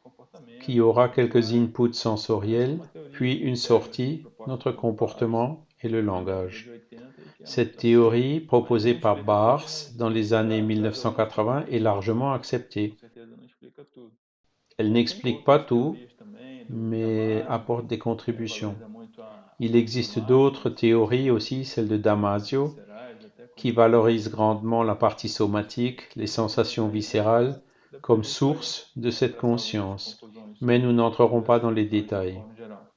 Speaker 2: qui
Speaker 1: comportamentos,
Speaker 2: aura
Speaker 1: nossa
Speaker 2: quelques
Speaker 1: linguagem.
Speaker 2: inputs
Speaker 1: Essa é
Speaker 2: sensoriels,
Speaker 1: uma teoria
Speaker 2: puis
Speaker 1: que
Speaker 2: une
Speaker 1: pega essa
Speaker 2: sortie,
Speaker 1: proposta
Speaker 2: notre
Speaker 1: do Bars,
Speaker 2: comportement et le
Speaker 1: na década de
Speaker 2: langage.
Speaker 1: 80 e que é
Speaker 2: Cette
Speaker 1: muito aceita.
Speaker 2: théorie,
Speaker 1: Mas
Speaker 2: proposée
Speaker 1: não
Speaker 2: par
Speaker 1: explica tudo,
Speaker 2: Bars
Speaker 1: mas
Speaker 2: dans les années
Speaker 1: traz algumas
Speaker 2: 1980, est
Speaker 1: características,
Speaker 2: largement
Speaker 1: mas com
Speaker 2: acceptée.
Speaker 1: certeza não explica tudo.
Speaker 2: Elle
Speaker 1: Tem
Speaker 2: n'explique pas
Speaker 1: outras
Speaker 2: tout,
Speaker 1: teorias também de
Speaker 2: mais
Speaker 1: Damasio,
Speaker 2: apporte des
Speaker 1: que
Speaker 2: contributions.
Speaker 1: valoriza muito
Speaker 2: Il
Speaker 1: a
Speaker 2: existe
Speaker 1: somática,
Speaker 2: d'autres
Speaker 1: as
Speaker 2: théories
Speaker 1: expressões
Speaker 2: aussi, celle de Damasio,
Speaker 1: viscerais, até
Speaker 2: qui
Speaker 1: como
Speaker 2: valorise
Speaker 1: fonte,
Speaker 2: grandement la partie
Speaker 1: disso.
Speaker 2: somatique, les
Speaker 1: Mas
Speaker 2: sensations
Speaker 1: aí
Speaker 2: viscérales,
Speaker 1: depois
Speaker 2: comme
Speaker 1: a gente vai
Speaker 2: source de cette
Speaker 1: traçar algumas
Speaker 2: conscience.
Speaker 1: conclusões
Speaker 2: Mais nous n'entrerons
Speaker 1: sobre
Speaker 2: pas dans
Speaker 1: essas
Speaker 2: les
Speaker 1: questões de uma
Speaker 2: détails.
Speaker 1: forma geral.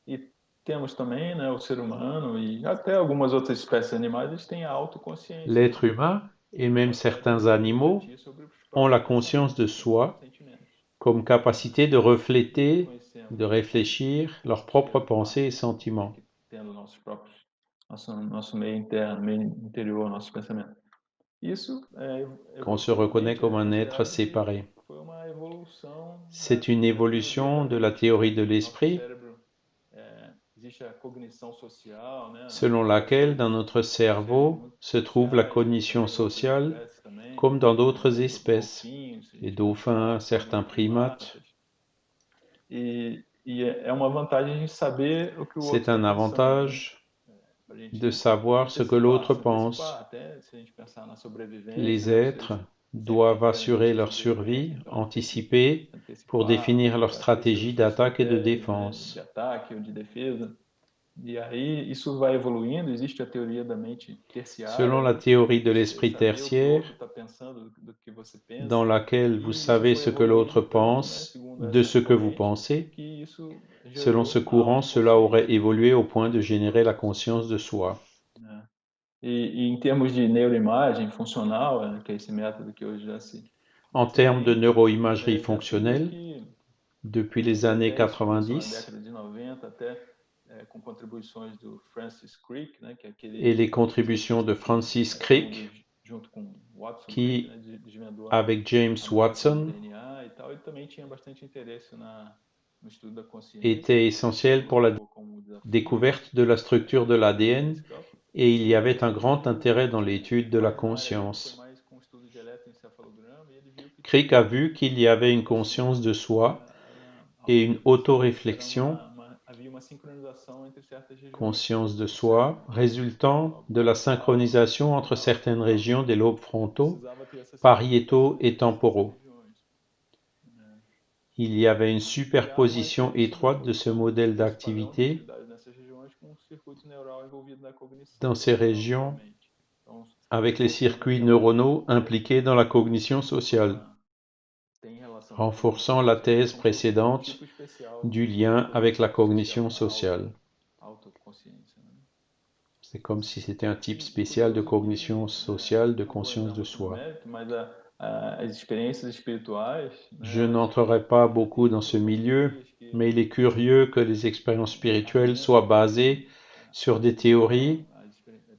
Speaker 1: E temos também, né, o ser humano e até algumas outras espécies animais, eles têm a autoconsciência,
Speaker 2: L'être humain, et même
Speaker 1: capacidade
Speaker 2: certains
Speaker 1: de
Speaker 2: animaux,
Speaker 1: refletir sobre os
Speaker 2: ont
Speaker 1: próprios
Speaker 2: la conscience de
Speaker 1: pensamentos, né,
Speaker 2: soi
Speaker 1: sentimentos.
Speaker 2: comme capacité de
Speaker 1: E aí
Speaker 2: refléter, de
Speaker 1: conhecemos
Speaker 2: réfléchir
Speaker 1: o
Speaker 2: leurs propres
Speaker 1: ser
Speaker 2: pensées et
Speaker 1: humano, e
Speaker 2: sentiments.
Speaker 1: que tendo nossos próprios, nosso meio interno, meio interior, nossos pensamentos. Isso,
Speaker 2: Qu'on se reconnaît
Speaker 1: evolutivamente, é
Speaker 2: comme un être
Speaker 1: considerado que
Speaker 2: séparé.
Speaker 1: foi uma evolução
Speaker 2: C'est une
Speaker 1: da teoria
Speaker 2: évolution
Speaker 1: da
Speaker 2: de la
Speaker 1: mente,
Speaker 2: théorie
Speaker 1: né?
Speaker 2: de
Speaker 1: Nosso
Speaker 2: l'esprit,
Speaker 1: cérebro, existe a cognição social, né?
Speaker 2: selon
Speaker 1: Nós
Speaker 2: laquelle dans
Speaker 1: somos
Speaker 2: notre
Speaker 1: seres
Speaker 2: cerveau
Speaker 1: muito
Speaker 2: se trouve la
Speaker 1: sociais, como
Speaker 2: cognition
Speaker 1: também outras
Speaker 2: sociale,
Speaker 1: espécies também,
Speaker 2: comme dans
Speaker 1: por
Speaker 2: d'autres
Speaker 1: exemplo,
Speaker 2: espèces,
Speaker 1: golfinhos, se a
Speaker 2: les
Speaker 1: gente
Speaker 2: dauphins,
Speaker 1: pensar,
Speaker 2: certains
Speaker 1: alguns
Speaker 2: primates.
Speaker 1: primatas. E é uma vantagem a gente saber o que o outro
Speaker 2: C'est
Speaker 1: está
Speaker 2: un
Speaker 1: pensando, né?
Speaker 2: avantage
Speaker 1: Para a
Speaker 2: de
Speaker 1: gente
Speaker 2: savoir ce que l'autre
Speaker 1: se antecipar,
Speaker 2: pense.
Speaker 1: até se a gente pensar na sobrevivência,
Speaker 2: Les
Speaker 1: né? Ou
Speaker 2: êtres
Speaker 1: seja, sempre
Speaker 2: doivent
Speaker 1: querem
Speaker 2: assurer
Speaker 1: buscar
Speaker 2: leur
Speaker 1: sobrevivência,
Speaker 2: survie,
Speaker 1: então tem que
Speaker 2: anticiper
Speaker 1: se
Speaker 2: pour
Speaker 1: antecipar,
Speaker 2: définir leur
Speaker 1: já ter
Speaker 2: stratégie
Speaker 1: sua
Speaker 2: d'attaque et de
Speaker 1: estratégia, né? De
Speaker 2: défense.
Speaker 1: ataque ou de defesa. E aí isso vai evoluindo, existe a teoria da mente
Speaker 2: Selon
Speaker 1: terciária,
Speaker 2: la
Speaker 1: né?
Speaker 2: théorie
Speaker 1: De
Speaker 2: de
Speaker 1: você
Speaker 2: l'esprit
Speaker 1: saber o que o
Speaker 2: tertiaire,
Speaker 1: outro está pensando, do que você
Speaker 2: dans
Speaker 1: pensa.
Speaker 2: laquelle vous
Speaker 1: E isso
Speaker 2: savez
Speaker 1: foi
Speaker 2: ce que l'autre
Speaker 1: evoluindo tanto, né?
Speaker 2: pense
Speaker 1: Segundo
Speaker 2: de
Speaker 1: essa
Speaker 2: ce que vous
Speaker 1: corrente,
Speaker 2: pensez.
Speaker 1: que isso
Speaker 2: Selon ce
Speaker 1: gerou a
Speaker 2: courant, cela aurait
Speaker 1: autoconsciência,
Speaker 2: évolué au point de générer la conscience de soi.
Speaker 1: né? E em termos de neuroimagem funcional, que é esse método que hoje já
Speaker 2: En
Speaker 1: se
Speaker 2: termes de
Speaker 1: tem,
Speaker 2: neuroimagerie
Speaker 1: já se viu
Speaker 2: fonctionnelle,
Speaker 1: que
Speaker 2: depuis les années
Speaker 1: até isso começou na
Speaker 2: 90
Speaker 1: década de 90, até com contribuições do Francis Crick, né, que é
Speaker 2: et
Speaker 1: aquele
Speaker 2: les contributions de
Speaker 1: cientista que
Speaker 2: Francis
Speaker 1: foi um
Speaker 2: Crick,
Speaker 1: dos, junto com Watson Crick,
Speaker 2: qui,
Speaker 1: né, desvendou
Speaker 2: avec James
Speaker 1: a máquina do
Speaker 2: Watson,
Speaker 1: DNA e tal, e também tinha bastante interesse no estudo da consciência,
Speaker 2: était essentiel pour la
Speaker 1: colocou como desafio
Speaker 2: découverte de la structure de l'ADN
Speaker 1: esse campo.
Speaker 2: et il y avait un
Speaker 1: E
Speaker 2: grand intérêt dans
Speaker 1: Crick
Speaker 2: l'étude de la
Speaker 1: vai numa área ali que foi
Speaker 2: conscience.
Speaker 1: mais com estudo de eletroencefalograma, e ele viu que
Speaker 2: Crick a
Speaker 1: tinha
Speaker 2: vu qu'il y avait une conscience
Speaker 1: consciência
Speaker 2: de soi
Speaker 1: era
Speaker 2: et une
Speaker 1: autorreflexão, que era
Speaker 2: autoréflexion,
Speaker 1: havia uma sincronização entre certas regiões
Speaker 2: conscience de
Speaker 1: do cérebro,
Speaker 2: soi,
Speaker 1: né? Do
Speaker 2: résultant
Speaker 1: lobo
Speaker 2: de la
Speaker 1: frontal,
Speaker 2: synchronisation entre
Speaker 1: temporal e
Speaker 2: certaines
Speaker 1: occipital.
Speaker 2: régions des lobes
Speaker 1: E
Speaker 2: frontaux,
Speaker 1: precisava ter essa
Speaker 2: pariétaux
Speaker 1: sincronização
Speaker 2: et
Speaker 1: entre essas
Speaker 2: temporaux.
Speaker 1: regiões, né?
Speaker 2: Il y avait une
Speaker 1: E há uma
Speaker 2: superposition
Speaker 1: excelente
Speaker 2: étroite de ce
Speaker 1: reprodução
Speaker 2: modèle
Speaker 1: desse padrão de
Speaker 2: d'activité
Speaker 1: atividade nessas regiões com o circuito neural envolvido na cognição
Speaker 2: dans ces
Speaker 1: social da
Speaker 2: régions
Speaker 1: mente. Então,
Speaker 2: avec les
Speaker 1: reforçando
Speaker 2: circuits
Speaker 1: aquela
Speaker 2: neuronaux impliqués dans la cognition sociale,
Speaker 1: tem relação com a
Speaker 2: renforçant
Speaker 1: cognição
Speaker 2: la
Speaker 1: social, é
Speaker 2: thèse
Speaker 1: como se fosse um
Speaker 2: précédente
Speaker 1: tipo especial
Speaker 2: du
Speaker 1: de
Speaker 2: lien avec la
Speaker 1: cognição social,
Speaker 2: cognition
Speaker 1: a
Speaker 2: sociale.
Speaker 1: autoconsciência, né?
Speaker 2: C'est comme si c'était un type
Speaker 1: E
Speaker 2: spécial de
Speaker 1: curioso que,
Speaker 2: cognition sociale, de
Speaker 1: não vou
Speaker 2: conscience
Speaker 1: entrar
Speaker 2: de
Speaker 1: muito no
Speaker 2: soi.
Speaker 1: mérito, mas as experiências espirituais, né,
Speaker 2: Je
Speaker 1: elas
Speaker 2: n'entrerai pas beaucoup
Speaker 1: têm
Speaker 2: dans ce
Speaker 1: muitas
Speaker 2: milieu,
Speaker 1: teorias que
Speaker 2: mais il est curieux que les expériences spirituelles soient
Speaker 1: argumentam que
Speaker 2: basées sur des théories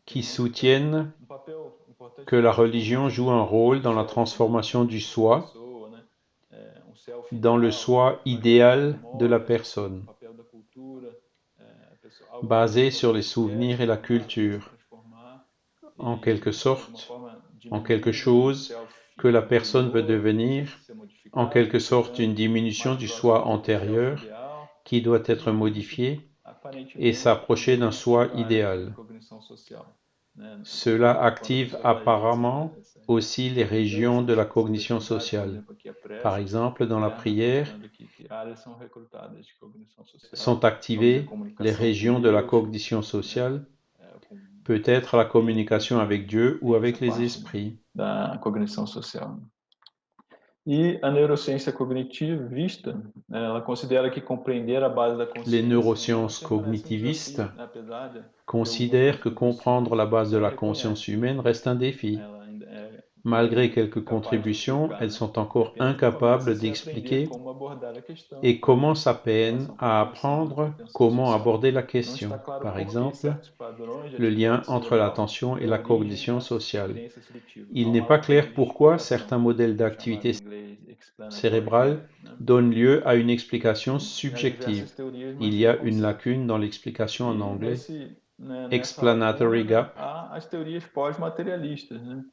Speaker 2: qui soutiennent
Speaker 1: um papel importante
Speaker 2: que la
Speaker 1: das
Speaker 2: religion joue un rôle dans la transformation du soi,
Speaker 1: pessoa, né? Self
Speaker 2: dans le
Speaker 1: ideal,
Speaker 2: soi
Speaker 1: uma religião
Speaker 2: idéal de la
Speaker 1: hegemônica,
Speaker 2: personne,
Speaker 1: papel da cultura, algo que
Speaker 2: basé sur les
Speaker 1: quer
Speaker 2: souvenirs
Speaker 1: se
Speaker 2: et la
Speaker 1: tornar, quer se
Speaker 2: culture,
Speaker 1: transformar
Speaker 2: en
Speaker 1: e
Speaker 2: quelque
Speaker 1: de alguma
Speaker 2: sorte,
Speaker 1: forma
Speaker 2: en quelque
Speaker 1: diminuindo o
Speaker 2: chose
Speaker 1: self
Speaker 2: que la personne veut
Speaker 1: anterior, que precisa
Speaker 2: devenir,
Speaker 1: ser
Speaker 2: en
Speaker 1: modificado,
Speaker 2: quelque sorte une
Speaker 1: chegando
Speaker 2: diminution
Speaker 1: mais
Speaker 2: du
Speaker 1: próximo
Speaker 2: soi
Speaker 1: do self
Speaker 2: antérieur
Speaker 1: ideal,
Speaker 2: qui doit être
Speaker 1: e isso
Speaker 2: modifié et
Speaker 1: aparentemente
Speaker 2: s'approcher d'un
Speaker 1: poderia
Speaker 2: soi
Speaker 1: ativar áreas de
Speaker 2: idéal.
Speaker 1: cognição social, né?
Speaker 2: Cela
Speaker 1: Quando a
Speaker 2: active
Speaker 1: pessoa realiza
Speaker 2: apparemment aussi les régions de la
Speaker 1: essas
Speaker 2: cognition
Speaker 1: atividades, por
Speaker 2: sociale.
Speaker 1: exemplo, aqui a
Speaker 2: Par
Speaker 1: prece
Speaker 2: exemple, dans la
Speaker 1: interna,
Speaker 2: prière,
Speaker 1: mostrando aqui que áreas são recrutadas de cognição social,
Speaker 2: sont
Speaker 1: vamos dizer,
Speaker 2: activées les
Speaker 1: comunicação com
Speaker 2: régions de la
Speaker 1: Deus,
Speaker 2: cognition
Speaker 1: né?
Speaker 2: sociale,
Speaker 1: Com
Speaker 2: peut-être la
Speaker 1: espíritos,
Speaker 2: communication
Speaker 1: né?
Speaker 2: avec Dieu ou
Speaker 1: Tem essa
Speaker 2: avec les
Speaker 1: parte
Speaker 2: esprits.
Speaker 1: da cognição social. E a neurociência cognitivista, ela considera que compreender a base da
Speaker 2: Les
Speaker 1: consciência humana
Speaker 2: neurosciences
Speaker 1: permanece um
Speaker 2: cognitivistes
Speaker 1: desafio, né? Apesar de algumas
Speaker 2: considèrent que
Speaker 1: contribuições,
Speaker 2: comprendre la base de
Speaker 1: ela
Speaker 2: la conscience
Speaker 1: reconhece,
Speaker 2: humaine reste un défi.
Speaker 1: ela ainda
Speaker 2: Malgré
Speaker 1: é
Speaker 2: quelques
Speaker 1: capaz de
Speaker 2: contributions,
Speaker 1: explicar,
Speaker 2: elles
Speaker 1: né?
Speaker 2: sont encore
Speaker 1: Depende do como
Speaker 2: incapables
Speaker 1: você aprender
Speaker 2: d'expliquer
Speaker 1: como abordar a questão
Speaker 2: et commencent à
Speaker 1: em
Speaker 2: peine
Speaker 1: relação com a
Speaker 2: à
Speaker 1: atenção, né?
Speaker 2: apprendre
Speaker 1: Atenção
Speaker 2: comment
Speaker 1: social.
Speaker 2: aborder la
Speaker 1: Não está
Speaker 2: question.
Speaker 1: claro
Speaker 2: Par
Speaker 1: por que
Speaker 2: exemple,
Speaker 1: certos padrões de
Speaker 2: le lien
Speaker 1: atividade
Speaker 2: entre
Speaker 1: cerebral
Speaker 2: l'attention et
Speaker 1: dão
Speaker 2: la
Speaker 1: origem
Speaker 2: cognition
Speaker 1: à
Speaker 2: sociale.
Speaker 1: experiências subjetivas,
Speaker 2: Il n'est pas
Speaker 1: algo
Speaker 2: clair
Speaker 1: de
Speaker 2: pourquoi
Speaker 1: explicação,
Speaker 2: certains modèles
Speaker 1: chamado
Speaker 2: d'activité
Speaker 1: em inglês explanatory
Speaker 2: cérébrale
Speaker 1: gap, né?
Speaker 2: donnent lieu à une explication
Speaker 1: E as
Speaker 2: subjective.
Speaker 1: diversas teorias
Speaker 2: Il
Speaker 1: mais
Speaker 2: y
Speaker 1: sem
Speaker 2: a une
Speaker 1: consenso.
Speaker 2: lacune dans l'explication en
Speaker 1: E
Speaker 2: anglais.
Speaker 1: nessa lacuna,
Speaker 2: Explanatory
Speaker 1: né,
Speaker 2: gap.
Speaker 1: há as teorias pós-materialistas, né?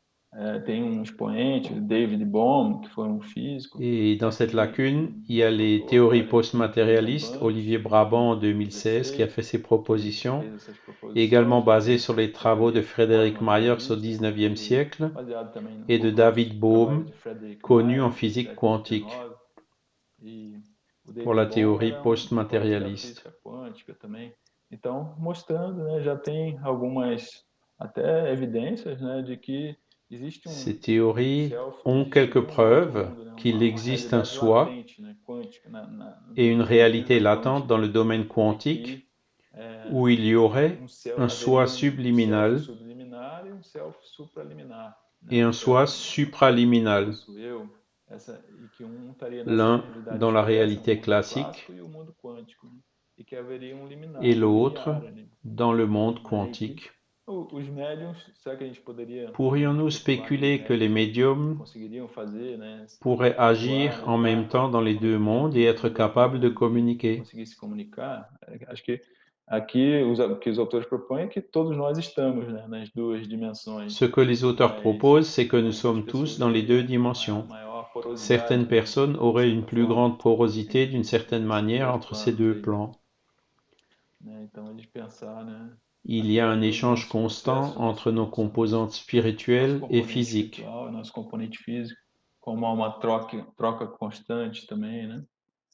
Speaker 1: Tem um expoente, o David Bohm, que foi um físico,
Speaker 2: Et dans cette lacune, il y a les
Speaker 1: autor,
Speaker 2: théories
Speaker 1: trabalha com James
Speaker 2: post-matérialistes.
Speaker 1: Abundis,
Speaker 2: Olivier
Speaker 1: em
Speaker 2: Brabant en 2016 qui a
Speaker 1: 2016,
Speaker 2: fait ses
Speaker 1: que
Speaker 2: propositions,
Speaker 1: fez essas
Speaker 2: également
Speaker 1: proposições,
Speaker 2: basées sur les
Speaker 1: da
Speaker 2: travaux de
Speaker 1: teoria
Speaker 2: Frédéric Myers au
Speaker 1: pós-materialista,
Speaker 2: XIXe
Speaker 1: e
Speaker 2: siècle
Speaker 1: baseado também um
Speaker 2: et de
Speaker 1: pouco nos
Speaker 2: David
Speaker 1: trabalhos
Speaker 2: Bohm,
Speaker 1: de Frederick
Speaker 2: connu en
Speaker 1: Myers, do
Speaker 2: physique
Speaker 1: século
Speaker 2: quantique,
Speaker 1: XIX. E o
Speaker 2: pour
Speaker 1: David
Speaker 2: la
Speaker 1: Bohm
Speaker 2: théorie
Speaker 1: era um expoente da
Speaker 2: post-matérialiste.
Speaker 1: física quântica também. Então, mostrando, né, já tem algumas até evidências, né, de que existe
Speaker 2: Ces
Speaker 1: um
Speaker 2: théories
Speaker 1: self que
Speaker 2: ont quelques
Speaker 1: existiria um outro
Speaker 2: preuves
Speaker 1: mundo, né,
Speaker 2: qu'il
Speaker 1: uma
Speaker 2: existe un
Speaker 1: realidade
Speaker 2: soi
Speaker 1: latente, né, quântica,
Speaker 2: et une
Speaker 1: nos domínios
Speaker 2: réalité
Speaker 1: da
Speaker 2: latente dans
Speaker 1: quântica,
Speaker 2: le domaine
Speaker 1: e
Speaker 2: quantique
Speaker 1: que é,
Speaker 2: où il y aurait un
Speaker 1: haveria
Speaker 2: soi
Speaker 1: self
Speaker 2: subliminal
Speaker 1: subliminar e self supraliminar, né,
Speaker 2: et un soi supraliminal,
Speaker 1: nosso eu, e que estaria nessa
Speaker 2: l'un
Speaker 1: realidade
Speaker 2: dans la
Speaker 1: expressa, no
Speaker 2: réalité
Speaker 1: mundo
Speaker 2: classique
Speaker 1: clássico, e o mundo quântico, né? E que haveria
Speaker 2: et
Speaker 1: um
Speaker 2: l'autre
Speaker 1: limiar ali,
Speaker 2: dans le monde
Speaker 1: né? E que
Speaker 2: quantique.
Speaker 1: os médiums, será que a gente poderia
Speaker 2: Pourrions-nous
Speaker 1: especular que os
Speaker 2: spéculer que les
Speaker 1: médiums
Speaker 2: médiums
Speaker 1: conseguiriam fazer, né,
Speaker 2: pourraient
Speaker 1: atuar,
Speaker 2: agir
Speaker 1: né,
Speaker 2: en même
Speaker 1: estar
Speaker 2: temps dans les
Speaker 1: ao
Speaker 2: deux
Speaker 1: mesmo tempo
Speaker 2: mondes et
Speaker 1: em
Speaker 2: être
Speaker 1: um e outro
Speaker 2: capables de
Speaker 1: mundo e
Speaker 2: communiquer?
Speaker 1: conseguir se comunicar? Acho que aqui o que os autores propõem é que todos nós estamos, né, nas duas dimensões,
Speaker 2: Ce que les auteurs
Speaker 1: mas
Speaker 2: proposent, c'est que nous
Speaker 1: as
Speaker 2: sommes tous
Speaker 1: pessoas
Speaker 2: dans les deux
Speaker 1: teriam uma
Speaker 2: dimensions.
Speaker 1: maior porosidade,
Speaker 2: Certaines
Speaker 1: né,
Speaker 2: personnes
Speaker 1: de
Speaker 2: auraient une
Speaker 1: certa
Speaker 2: plus
Speaker 1: forma,
Speaker 2: grande porosité d'une certaine
Speaker 1: entre esses
Speaker 2: manière
Speaker 1: dois
Speaker 2: entre ces
Speaker 1: planos
Speaker 2: deux
Speaker 1: aí,
Speaker 2: plans.
Speaker 1: né? Então é de pensar, né,
Speaker 2: Il y a
Speaker 1: até
Speaker 2: un
Speaker 1: aí os
Speaker 2: échange
Speaker 1: nossos
Speaker 2: constant
Speaker 1: processos,
Speaker 2: entre nos composantes
Speaker 1: nosso
Speaker 2: spirituelles et
Speaker 1: componente
Speaker 2: physiques.
Speaker 1: espiritual, nosso componente físico, como há uma troca constante também, né?